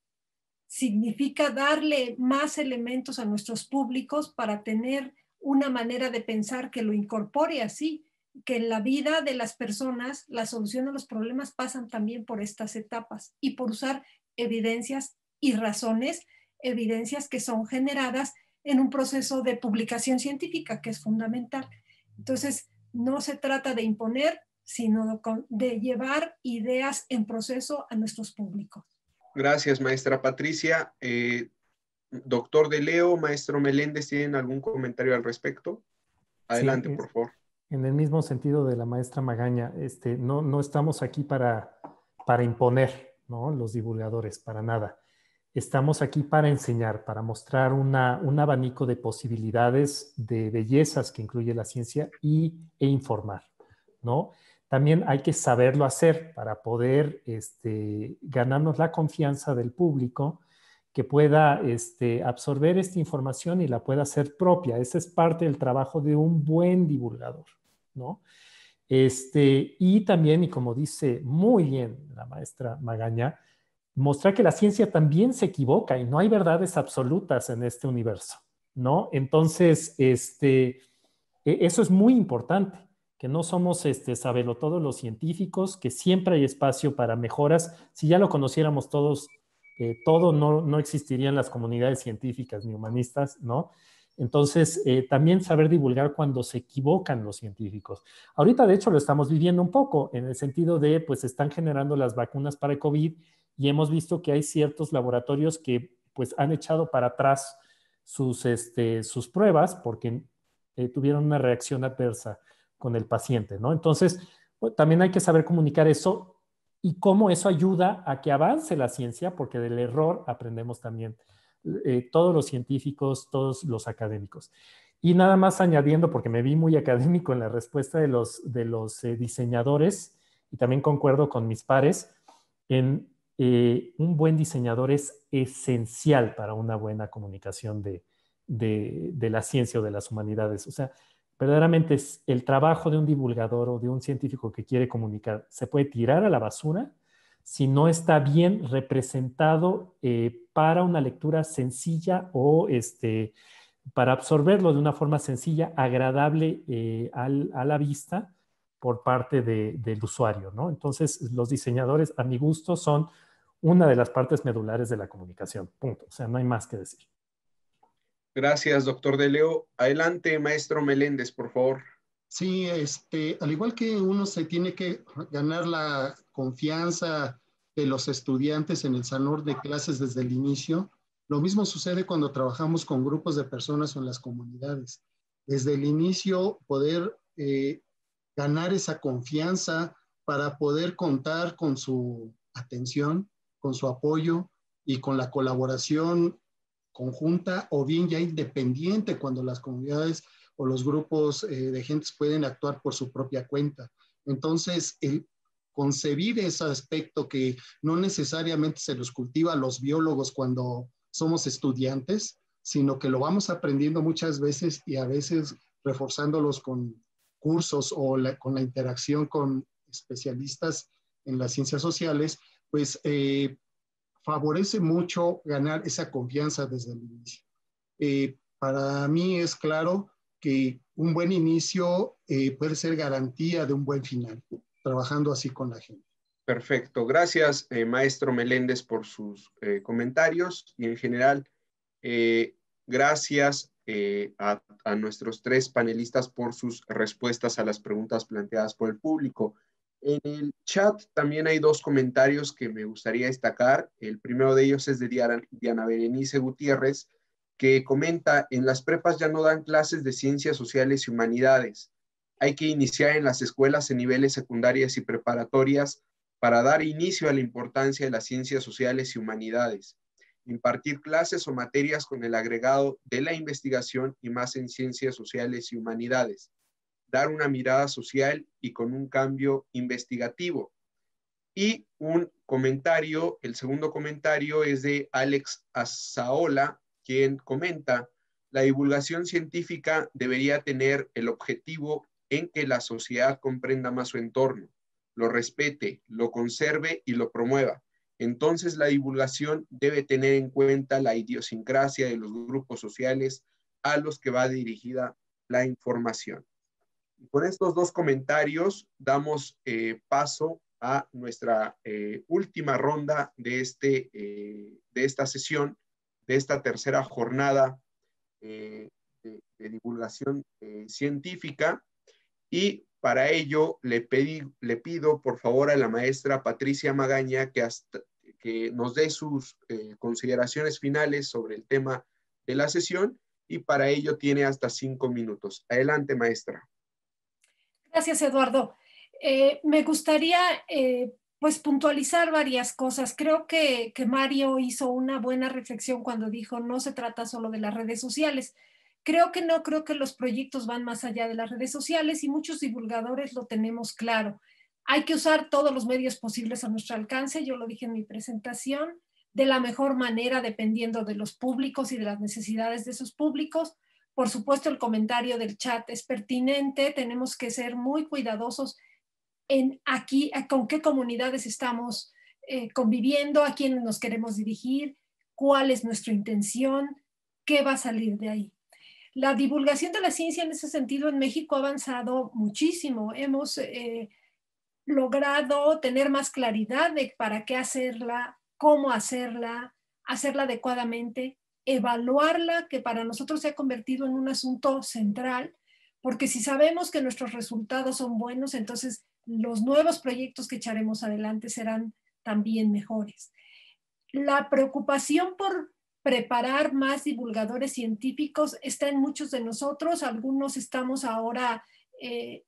significa darle más elementos a nuestros públicos para tener una manera de pensar que lo incorpore así, que en la vida de las personas la solución a los problemas pasan también por estas etapas y por usar evidencias y razones, evidencias que son generadas en un proceso de publicación científica, que es fundamental. Entonces, no se trata de imponer, sino de llevar ideas en proceso a nuestros públicos. Gracias, maestra Patricia. Doctor De Leo, maestro Meléndez, ¿tienen algún comentario al respecto? Adelante, Sí, por favor. En el mismo sentido de la maestra Magaña, no estamos aquí para imponer, ¿no? Los divulgadores, para nada. Estamos aquí para enseñar, para mostrar un abanico de posibilidades, de bellezas que incluye la ciencia e informar, ¿no? También hay que saberlo hacer para poder ganarnos la confianza del público, que pueda absorber esta información y la pueda hacer propia. Ese es parte del trabajo de un buen divulgador, ¿no? Y también, y como dice muy bien la maestra Magaña, mostrar que la ciencia también se equivoca y no hay verdades absolutas en este universo, ¿no? Entonces, eso es muy importante, que no somos sabelotodos los científicos, que siempre hay espacio para mejoras. Si ya lo conociéramos todos, todo no existirían las comunidades científicas ni humanistas, ¿no? Entonces, también saber divulgar cuando se equivocan los científicos. Ahorita, de hecho, lo estamos viviendo un poco en el sentido de, pues, están generando las vacunas para el COVID y hemos visto que hay ciertos laboratorios que, pues, han echado para atrás sus pruebas porque tuvieron una reacción adversa con el paciente, ¿no? Entonces, pues, también hay que saber comunicar eso y cómo eso ayuda a que avance la ciencia, porque del error aprendemos también todos los científicos, todos los académicos. Y nada más añadiendo, porque me vi muy académico en la respuesta de los diseñadores, y también concuerdo con mis pares, un buen diseñador es esencial para una buena comunicación de la ciencia o de las humanidades. O sea, verdaderamente es el trabajo de un divulgador o de un científico que quiere comunicar. Se puede tirar a la basura si no está bien representado para una lectura sencilla o para absorberlo de una forma sencilla, agradable a la vista por parte del usuario, ¿no? Entonces, los diseñadores, a mi gusto, son una de las partes medulares de la comunicación, punto. O sea, no hay más que decir. Gracias, doctor De Leo. Adelante, maestro Meléndez, por favor. Sí, al igual que uno se tiene que ganar la confianza de los estudiantes en el salón de clases desde el inicio, lo mismo sucede cuando trabajamos con grupos de personas o en las comunidades. Desde el inicio, poder ganar esa confianza para poder contar con su atención, con su apoyo y con la colaboración conjunta o bien ya independiente cuando las comunidades o los grupos de gentes pueden actuar por su propia cuenta. Entonces, el concebir ese aspecto que no necesariamente se los cultiva a los biólogos cuando somos estudiantes, sino que lo vamos aprendiendo muchas veces y a veces reforzándolos con cursos o con la interacción con especialistas en las ciencias sociales, pues favorece mucho ganar esa confianza desde el inicio. Para mí es claro que un buen inicio puede ser garantía de un buen final, trabajando así con la gente. Perfecto. Gracias, maestro Meléndez, por sus comentarios y en general, gracias a nuestros tres panelistas por sus respuestas a las preguntas planteadas por el público. En el chat también hay dos comentarios que me gustaría destacar. El primero de ellos es de Diana Berenice Gutiérrez, que comenta: en las prepas ya no dan clases de ciencias sociales y humanidades. Hay que iniciar en las escuelas en niveles secundarias y preparatorias para dar inicio a la importancia de las ciencias sociales y humanidades. Impartir clases o materias con el agregado de la investigación y más en ciencias sociales y humanidades. dar una mirada social y con un cambio investigativo. Y un comentario, el segundo comentario es de Alex Azaola, quien comenta: la divulgación científica debería tener el objetivo en que la sociedad comprenda más su entorno, lo respete, lo conserve y lo promueva. Entonces la divulgación debe tener en cuenta la idiosincrasia de los grupos sociales a los que va dirigida la información. Y con estos dos comentarios damos paso a nuestra última ronda de esta sesión, de esta tercera jornada de divulgación científica. Y para ello le pido por favor a la maestra Patricia Magaña que nos dé sus consideraciones finales sobre el tema de la sesión, y para ello tiene hasta 5 minutos. Adelante, maestra. Gracias, Eduardo. Me gustaría pues puntualizar varias cosas. Creo que Mario hizo una buena reflexión cuando dijo no se trata solo de las redes sociales. Creo que los proyectos van más allá de las redes sociales y muchos divulgadores lo tenemos claro. Hay que usar todos los medios posibles a nuestro alcance, yo lo dije en mi presentación, de la mejor manera dependiendo de los públicos y de las necesidades de esos públicos. Por supuesto, el comentario del chat es pertinente, tenemos que ser muy cuidadosos en aquí, con qué comunidades estamos conviviendo, a quiénes nos queremos dirigir, cuál es nuestra intención, qué va a salir de ahí. La divulgación de la ciencia en ese sentido en México ha avanzado muchísimo. Hemos logrado tener más claridad de para qué hacerla, cómo hacerla adecuadamente, evaluarla, que para nosotros se ha convertido en un asunto central, porque si sabemos que nuestros resultados son buenos, entonces los nuevos proyectos que echaremos adelante serán también mejores. La preocupación por preparar más divulgadores científicos está en muchos de nosotros. Algunos estamos ahora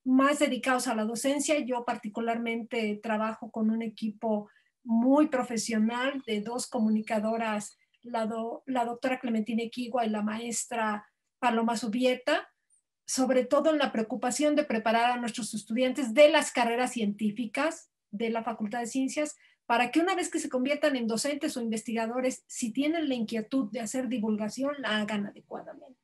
más dedicados a la docencia. Yo particularmente trabajo con un equipo muy profesional de 2 comunicadoras, la doctora Clementina Equigua y la maestra Paloma Subieta, sobre todo en la preocupación de preparar a nuestros estudiantes de las carreras científicas de la Facultad de Ciencias para que una vez que se conviertan en docentes o investigadores, si tienen la inquietud de hacer divulgación, la hagan adecuadamente.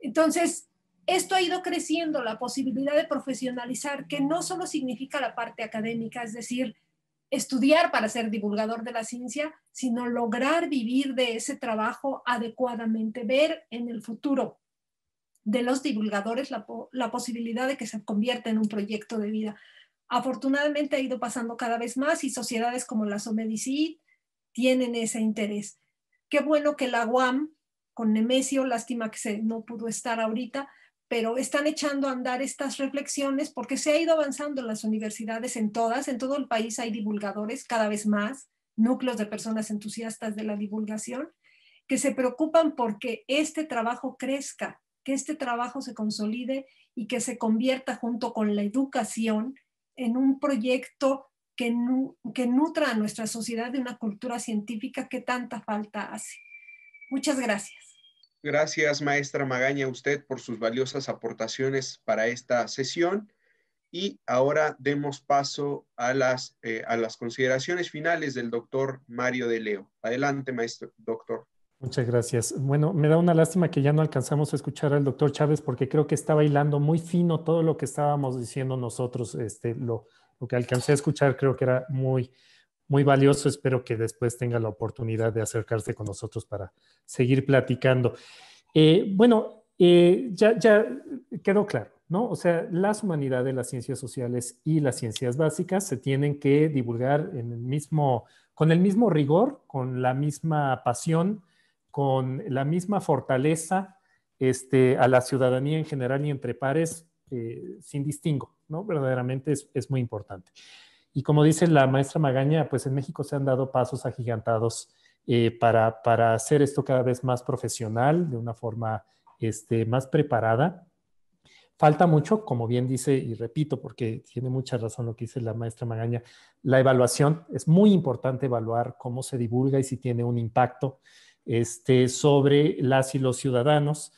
Entonces, esto ha ido creciendo, la posibilidad de profesionalizar, que no solo significa la parte académica, es decir, estudiar para ser divulgador de la ciencia, sino lograr vivir de ese trabajo adecuadamente, ver en el futuro de los divulgadores la posibilidad de que se convierta en un proyecto de vida. Afortunadamente ha ido pasando cada vez más y sociedades como la SOMEDICIT tienen ese interés. Qué bueno que la UAM, con Nemesio, lástima que no pudo estar ahorita, pero están echando a andar estas reflexiones porque se ha ido avanzando en las universidades, en todo el país hay divulgadores, cada vez más, núcleos de personas entusiastas de la divulgación, que se preocupan porque este trabajo crezca, que este trabajo se consolide y que se convierta junto con la educación en un proyecto que nutra a nuestra sociedad de una cultura científica que tanta falta hace. Muchas gracias. Gracias, maestra Magaña, a usted por sus valiosas aportaciones para esta sesión. Y ahora demos paso a las consideraciones finales del doctor Mario de Leo. Adelante, maestro, doctor. Muchas gracias. Bueno, me da una lástima que ya no alcanzamos a escuchar al doctor Chávez porque creo que estaba hilando muy fino todo lo que estábamos diciendo nosotros. Lo que alcancé a escuchar creo que era muy, muy valioso. Espero que después tenga la oportunidad de acercarse con nosotros para seguir platicando. Ya quedó claro, ¿no? O sea, las humanidades, las ciencias sociales y las ciencias básicas se tienen que divulgar con el mismo rigor, con la misma pasión, con la misma fortaleza a la ciudadanía en general y entre pares, sin distingo, ¿no? Verdaderamente es muy importante. Y como dice la maestra Magaña, pues en México se han dado pasos agigantados para hacer esto cada vez más profesional, de una forma más preparada. Falta mucho, como bien dice, y repito, porque tiene mucha razón lo que dice la maestra Magaña, la evaluación. Es muy importante evaluar cómo se divulga y si tiene un impacto sobre las y los ciudadanos,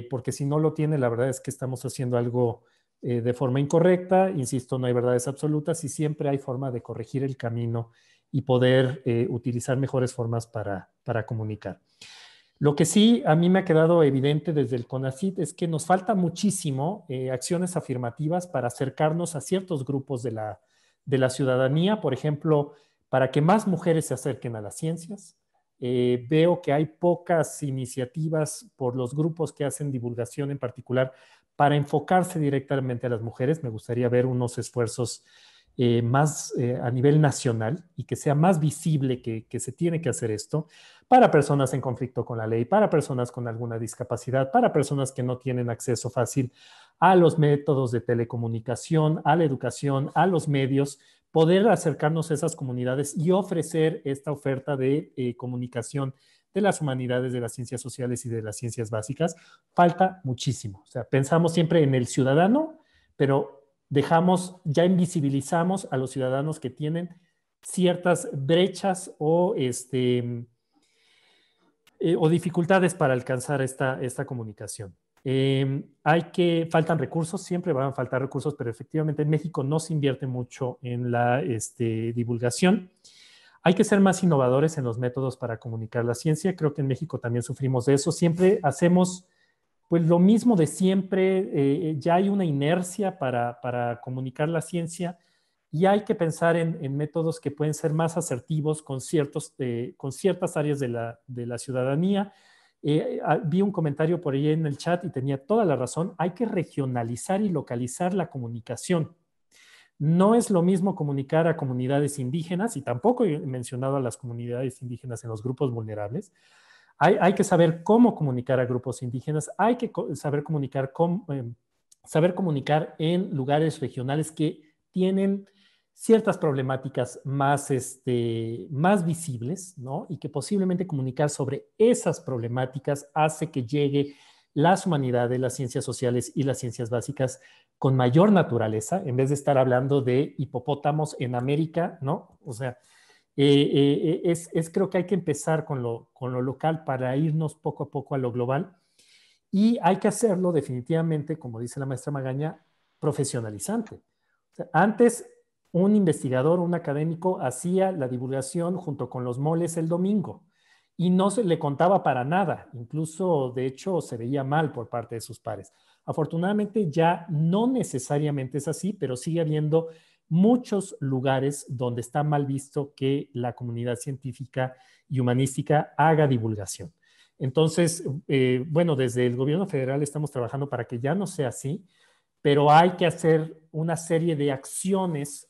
porque si no lo tiene, la verdad es que estamos haciendo algo de forma incorrecta. Insisto, no hay verdades absolutas y siempre hay forma de corregir el camino y poder utilizar mejores formas para comunicar. Lo que sí a mí me ha quedado evidente desde el CONACYT es que nos falta muchísimo acciones afirmativas para acercarnos a ciertos grupos de la ciudadanía, por ejemplo, para que más mujeres se acerquen a las ciencias. Veo que hay pocas iniciativas por los grupos que hacen divulgación en particular para enfocarse directamente a las mujeres. Me gustaría ver unos esfuerzos más a nivel nacional y que sea más visible que se tiene que hacer esto para personas en conflicto con la ley, para personas con alguna discapacidad, para personas que no tienen acceso fácil a los métodos de telecomunicación, a la educación, a los medios, poder acercarnos a esas comunidades y ofrecer esta oferta de comunicación de las humanidades, de las ciencias sociales y de las ciencias básicas. Falta muchísimo. O sea, pensamos siempre en el ciudadano, pero ya invisibilizamos a los ciudadanos que tienen ciertas brechas o dificultades para alcanzar esta comunicación. Faltan recursos, siempre van a faltar recursos, pero efectivamente en México no se invierte mucho en la divulgación. Hay que ser más innovadores en los métodos para comunicar la ciencia. Creo que en México también sufrimos de eso. Siempre hacemos pues lo mismo de siempre. Ya hay una inercia para comunicar la ciencia y hay que pensar en métodos que pueden ser más asertivos con ciertas áreas de la ciudadanía. Vi un comentario por ahí en el chat y tenía toda la razón. Hay que regionalizar y localizar la comunicación. No es lo mismo comunicar a comunidades indígenas, y tampoco he mencionado a las comunidades indígenas en los grupos vulnerables. Hay que saber cómo comunicar a grupos indígenas, hay que saber comunicar en lugares regionales que tienen ciertas problemáticas más visibles, ¿no? Y que posiblemente comunicar sobre esas problemáticas hace que llegue las humanidades, las ciencias sociales y las ciencias básicas con mayor naturaleza, en vez de estar hablando de hipopótamos en América, ¿no? O sea, creo que hay que empezar con lo local para irnos poco a poco a lo global, y hay que hacerlo definitivamente, como dice la maestra Magaña, profesionalizante. O sea, antes un investigador, un académico hacía la divulgación junto con los moles el domingo y no se le contaba para nada, incluso de hecho se veía mal por parte de sus pares. Afortunadamente ya no necesariamente es así, pero sigue habiendo muchos lugares donde está mal visto que la comunidad científica y humanística haga divulgación. Entonces, bueno, desde el gobierno federal estamos trabajando para que ya no sea así, pero hay que hacer una serie de acciones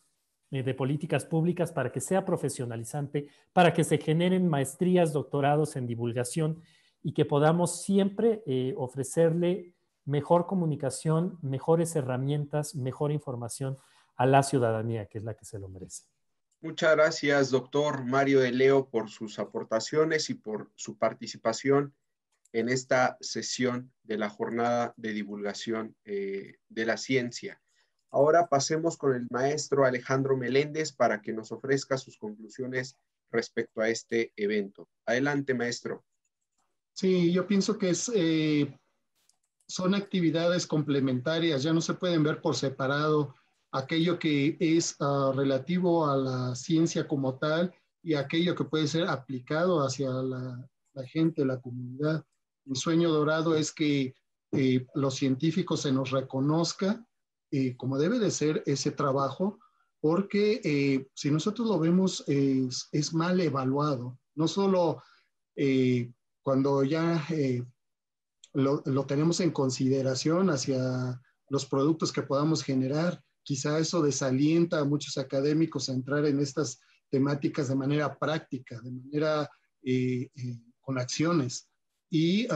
de políticas públicas para que sea profesionalizante, para que se generen maestrías, doctorados en divulgación y que podamos siempre ofrecerle mejor comunicación, mejores herramientas, mejor información a la ciudadanía, que es la que se lo merece. Muchas gracias, doctor Mario de Leo, por sus aportaciones y por su participación en esta sesión de la jornada de divulgación de la ciencia. Ahora pasemos con el maestro Alejandro Meléndez para que nos ofrezca sus conclusiones respecto a este evento. Adelante, maestro. Sí, yo pienso que son actividades complementarias, ya no se pueden ver por separado aquello que es relativo a la ciencia como tal y aquello que puede ser aplicado hacia la gente, la comunidad. Mi sueño dorado es que los científicos se nos reconozca como debe de ser ese trabajo, porque si nosotros lo vemos es mal evaluado, no solo cuando ya lo tenemos en consideración hacia los productos que podamos generar. Quizá eso desalienta a muchos académicos a entrar en estas temáticas de manera práctica, de manera con acciones. Y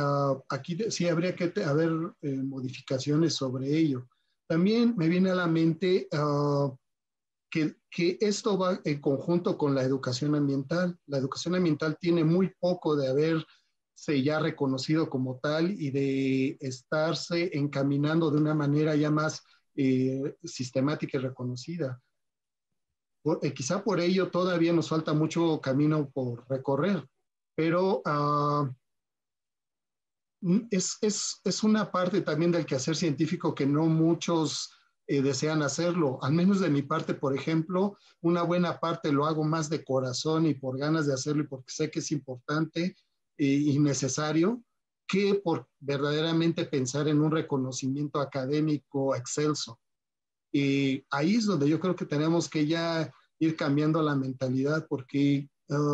aquí sí habría que haber modificaciones sobre ello. También me viene a la mente que esto va en conjunto con la educación ambiental. La educación ambiental tiene muy poco de haberse ya reconocido como tal y de estarse encaminando de una manera ya más sistemática y reconocida. Quizá por ello todavía nos falta mucho camino por recorrer, pero es una parte también del quehacer científico que no muchos desean hacerlo. Al menos de mi parte, por ejemplo, una buena parte lo hago más de corazón y por ganas de hacerlo y porque sé que es importante y necesario, que por verdaderamente pensar en un reconocimiento académico excelso. Y ahí es donde yo creo que tenemos que ya ir cambiando la mentalidad, porque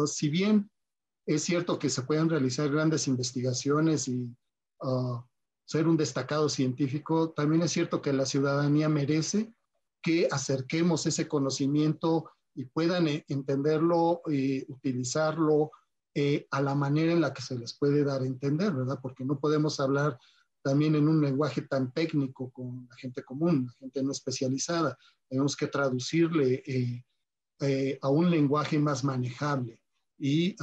si bien es cierto que se pueden realizar grandes investigaciones y ser un destacado científico, también es cierto que la ciudadanía merece que acerquemos ese conocimiento y puedan entenderlo y utilizarlo a la manera en la que se les puede dar a entender, ¿verdad? Porque no podemos hablar también en un lenguaje tan técnico con la gente común, la gente no especializada. Tenemos que traducirle a un lenguaje más manejable y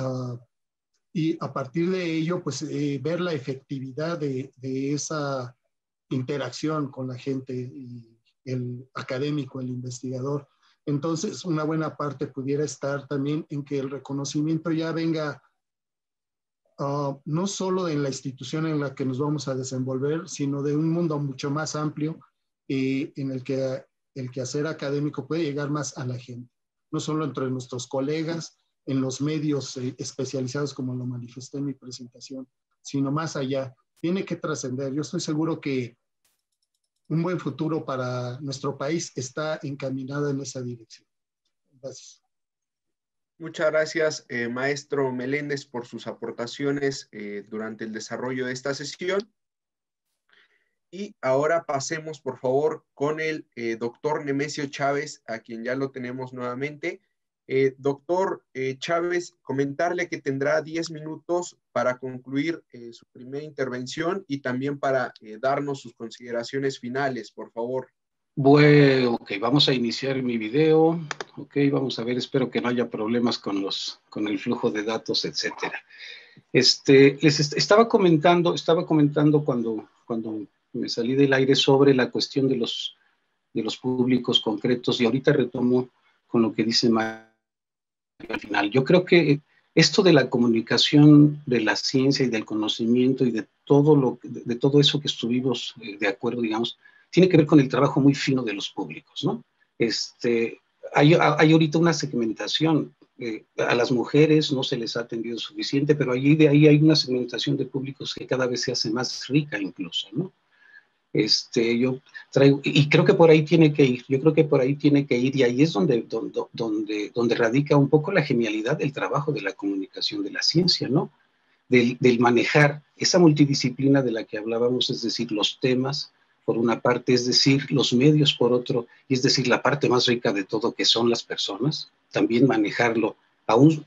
a partir de ello, pues ver la efectividad de esa interacción con la gente y el académico, el investigador. Entonces, una buena parte pudiera estar también en que el reconocimiento ya venga no solo de la institución en la que nos vamos a desenvolver, sino de un mundo mucho más amplio en el que el quehacer académico puede llegar más a la gente, no solo entre nuestros colegas, en los medios especializados como lo manifesté en mi presentación, sino más allá. Tiene que trascender. Yo estoy seguro que un buen futuro para nuestro país está encaminado en esa dirección. Gracias. Muchas gracias, maestro Meléndez, por sus aportaciones durante el desarrollo de esta sesión. Y ahora pasemos, por favor, con el doctor Nemesio Chávez, a quien ya lo tenemos nuevamente. Doctor Chávez, comentarle que tendrá 10 minutos para concluir su primera intervención y también para darnos sus consideraciones finales, por favor. Bueno, ok, vamos a iniciar mi video. Ok, vamos a ver, espero que no haya problemas con el flujo de datos, etcétera. Les estaba comentando cuando me salí del aire sobre la cuestión de los públicos concretos, y ahorita retomo con lo que dice Mario al final. Yo creo que esto de la comunicación de la ciencia y del conocimiento y de todo eso que estuvimos de acuerdo, digamos, tiene que ver con el trabajo muy fino de los públicos, ¿no? Hay ahorita una segmentación. A las mujeres no se les ha atendido suficiente, pero de ahí hay una segmentación de públicos que cada vez se hace más rica incluso, ¿no? Yo traigo, y creo que por ahí tiene que ir, y ahí es donde radica un poco la genialidad del trabajo de la comunicación de la ciencia, ¿no? Del manejar esa multidisciplina de la que hablábamos, es decir, los temas por una parte, es decir, los medios por otro, y es decir, la parte más rica de todo que son las personas, también manejarlo a un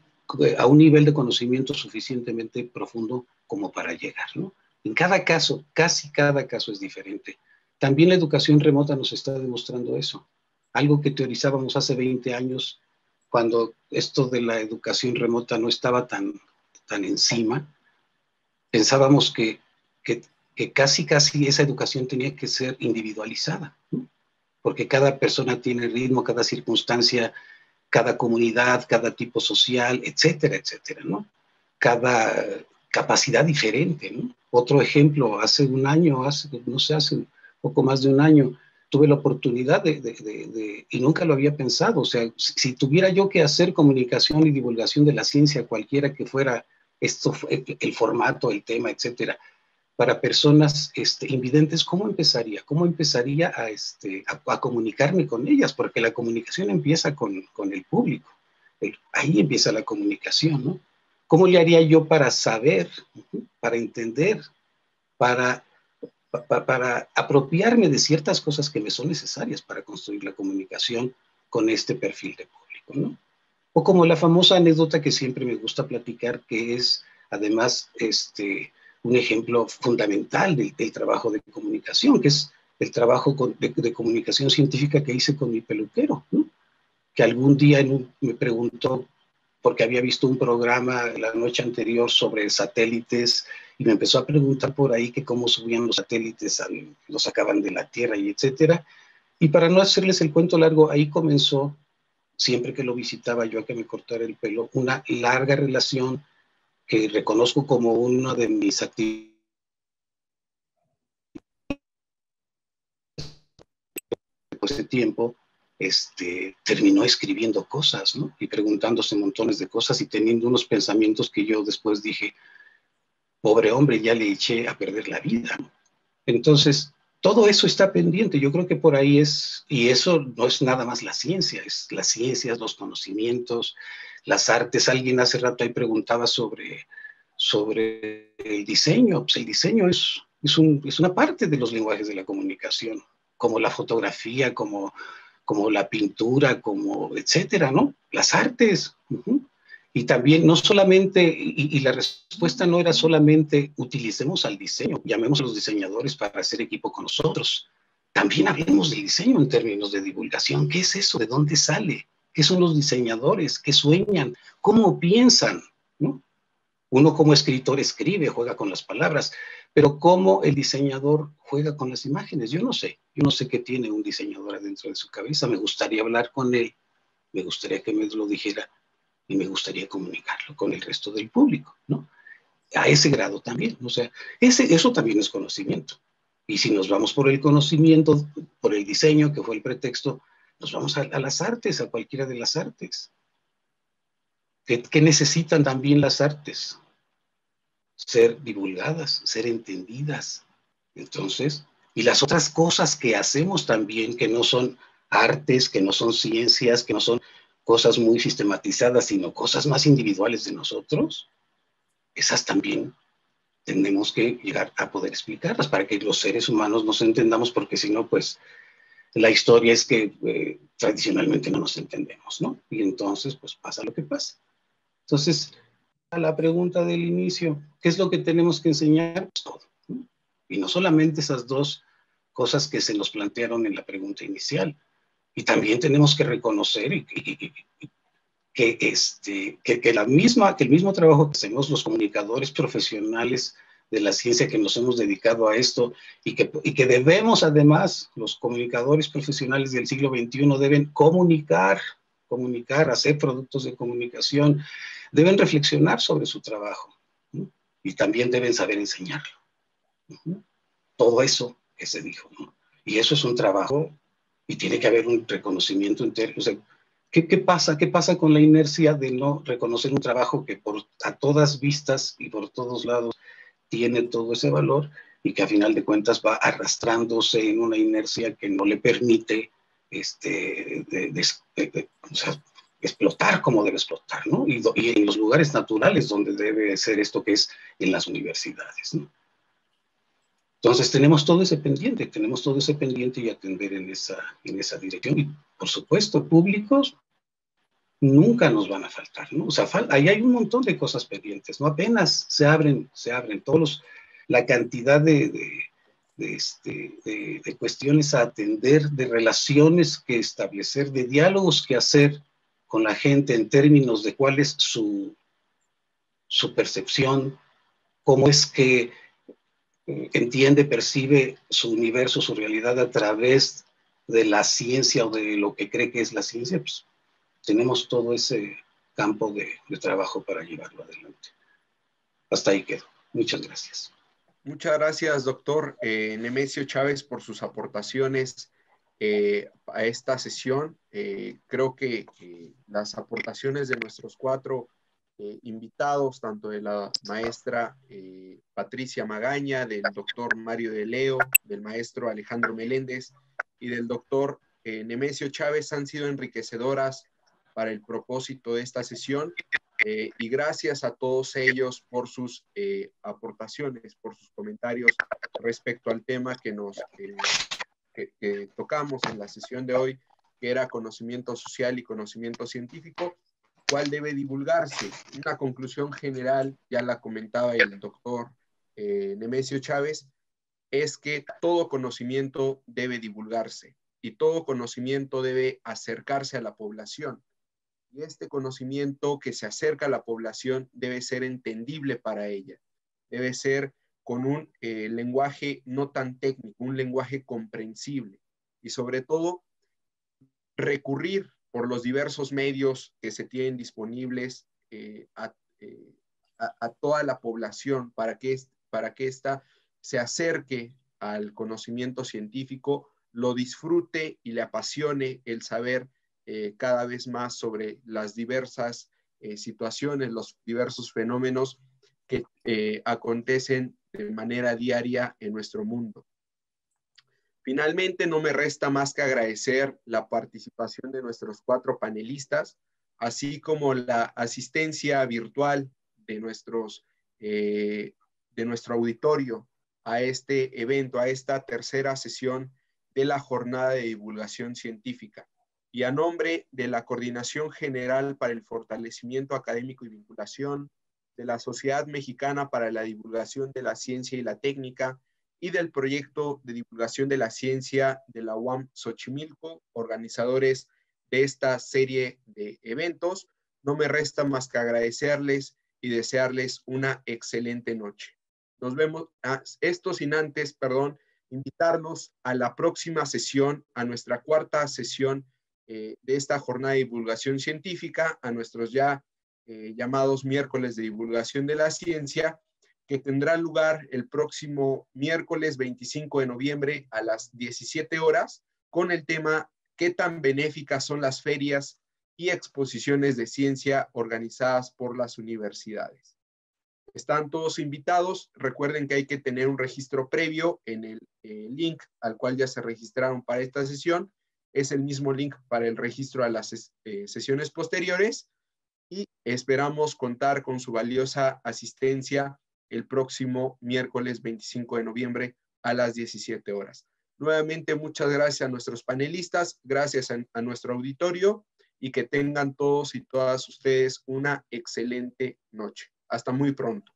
nivel de conocimiento suficientemente profundo como para llegar, ¿no? En cada caso, casi cada caso es diferente. También la educación remota nos está demostrando eso. Algo que teorizábamos hace 20 años, cuando esto de la educación remota no estaba tan encima, pensábamos que casi esa educación tenía que ser individualizada, ¿no? Porque cada persona tiene ritmo, cada circunstancia, cada comunidad, cada tipo social, etcétera, etcétera, ¿no? Cada capacidad diferente, ¿no? Otro ejemplo, hace un poco más de un año, tuve la oportunidad y nunca lo había pensado, o sea, si tuviera yo que hacer comunicación y divulgación de la ciencia, cualquiera que fuera el formato, el tema, etcétera, para personas invidentes, ¿cómo empezaría? ¿Cómo empezaría a comunicarme con ellas? Porque la comunicación empieza con el público. Ahí empieza la comunicación, ¿no? ¿Cómo le haría yo para saber, para entender, para apropiarme de ciertas cosas que me son necesarias para construir la comunicación con este perfil de público, ¿no? O como la famosa anécdota que siempre me gusta platicar, que es además un ejemplo fundamental del trabajo de comunicación, que es el trabajo de comunicación científica que hice con mi peluquero, ¿no? Que algún día me preguntó, porque había visto un programa la noche anterior sobre satélites, y me empezó a preguntar por ahí que cómo subían los satélites, los sacaban de la Tierra y etcétera. Y para no hacerles el cuento largo, ahí comenzó, siempre que lo visitaba yo a que me cortara el pelo, una larga relación que reconozco como una de mis actividades después de tiempo, terminó escribiendo cosas, ¿no? Y preguntándose montones de cosas y teniendo unos pensamientos que yo después dije, pobre hombre, ya le eché a perder la vida, ¿no? Entonces, todo eso está pendiente. Yo creo que por ahí es, y eso no es nada más la ciencia, es las ciencias, los conocimientos, las artes. Alguien hace rato ahí preguntaba sobre el diseño. Pues el diseño es una parte de los lenguajes de la comunicación, como la fotografía, como la pintura, como etcétera, ¿no? Las artes. Y también no solamente, y la respuesta no era solamente utilicemos al diseño, llamemos a los diseñadores para hacer equipo con nosotros. También hablemos del diseño en términos de divulgación. ¿Qué es eso? ¿De dónde sale? ¿Qué son los diseñadores? ¿Qué sueñan? ¿Cómo piensan? ¿No? Uno como escritor escribe, juega con las palabras, pero ¿cómo el diseñador juega con las imágenes? Yo no sé qué tiene un diseñador adentro de su cabeza. Me gustaría hablar con él, me gustaría que me lo dijera y me gustaría comunicarlo con el resto del público, ¿no? A ese grado también, o sea, eso también es conocimiento. Y si nos vamos por el conocimiento, por el diseño, que fue el pretexto, nos vamos a las artes, a cualquiera de las artes. ¿Qué necesitan también las artes? Ser divulgadas, ser entendidas. Entonces, y las otras cosas que hacemos también, que no son artes, que no son ciencias, que no son cosas muy sistematizadas, sino cosas más individuales de nosotros, esas también tenemos que llegar a poder explicarlas para que los seres humanos nos entendamos, porque si no, pues la historia es que tradicionalmente no nos entendemos, ¿no? Y entonces, pues pasa lo que pasa. Entonces, a la pregunta del inicio, ¿qué es lo que tenemos que enseñar? Pues todo, ¿no? Y no solamente esas dos cosas que se nos plantearon en la pregunta inicial. Y también tenemos que reconocer que el mismo trabajo que hacemos los comunicadores profesionales de la ciencia que nos hemos dedicado a esto y que debemos además, los comunicadores profesionales del siglo XXI deben comunicar, hacer productos de comunicación, deben reflexionar sobre su trabajo, ¿no? Y también deben saber enseñarlo. Todo eso que se dijo, ¿no? Y eso es un trabajo y tiene que haber un reconocimiento interno. O sea, ¿qué pasa con la inercia de no reconocer un trabajo que a todas vistas y por todos lados tiene todo ese valor y que a final de cuentas va arrastrándose en una inercia que no le permite o sea, explotar como debe explotar, ¿no? Y en los lugares naturales donde debe ser esto, que es en las universidades, ¿no? Entonces tenemos todo ese pendiente y atender en esa dirección. Y por supuesto, públicos nunca nos van a faltar, ¿no? O sea, ahí hay un montón de cosas pendientes, ¿no? Apenas se abren la cantidad de cuestiones a atender, de relaciones que establecer, de diálogos que hacer con la gente en términos de cuál es su percepción, cómo es que entiende, percibe su universo, su realidad a través de la ciencia o de lo que cree que es la ciencia, pues tenemos todo ese campo de trabajo para llevarlo adelante. Hasta ahí quedo. Muchas gracias. Muchas gracias, doctor Nemesio Chávez, por sus aportaciones a esta sesión. Creo que las aportaciones de nuestros cuatro invitados, tanto de la maestra Patricia Magaña, del doctor Mario de Leo, del maestro Alejandro Meléndez y del doctor Nemesio Chávez, han sido enriquecedoras para el propósito de esta sesión. Y gracias a todos ellos por sus aportaciones, por sus comentarios respecto al tema que tocamos en la sesión de hoy, que era conocimiento social y conocimiento científico, cuál debe divulgarse. Una conclusión general, ya la comentaba el doctor Nemesio Chávez, es que todo conocimiento debe divulgarse y todo conocimiento debe acercarse a la población. Y este conocimiento que se acerca a la población debe ser entendible para ella, debe ser con un lenguaje no tan técnico, un lenguaje comprensible y sobre todo recurrir por los diversos medios que se tienen disponibles a toda la población para que ésta se acerque al conocimiento científico lo disfrute y le apasione el saber cada vez más sobre las diversas situaciones, los diversos fenómenos que acontecen de manera diaria en nuestro mundo. Finalmente, no me resta más que agradecer la participación de nuestros 4 panelistas, así como la asistencia virtual de nuestro auditorio a este evento, a esta tercera sesión de la Jornada de Divulgación Científica. Y a nombre de la Coordinación General para el Fortalecimiento Académico y Vinculación, de la Sociedad Mexicana para la Divulgación de la Ciencia y la Técnica y del Proyecto de Divulgación de la Ciencia de la UAM Xochimilco, organizadores de esta serie de eventos, no me resta más que agradecerles y desearles una excelente noche. Nos vemos, esto sin antes, invitarlos a la próxima sesión, a nuestra 4ª sesión de esta jornada de divulgación científica, a nuestros ya llamados miércoles de divulgación de la ciencia, que tendrá lugar el próximo miércoles 25 de noviembre a las 17 horas, con el tema ¿qué tan benéficas son las ferias y exposiciones de ciencia organizadas por las universidades? Están todos invitados. Recuerden que hay que tener un registro previo en el link al cual ya se registraron para esta sesión. Es el mismo link para el registro a las sesiones posteriores y esperamos contar con su valiosa asistencia el próximo miércoles 25 de noviembre a las 17 horas. Nuevamente, muchas gracias a nuestros panelistas, gracias a nuestro auditorio y que tengan todos y todas ustedes una excelente noche. Hasta muy pronto.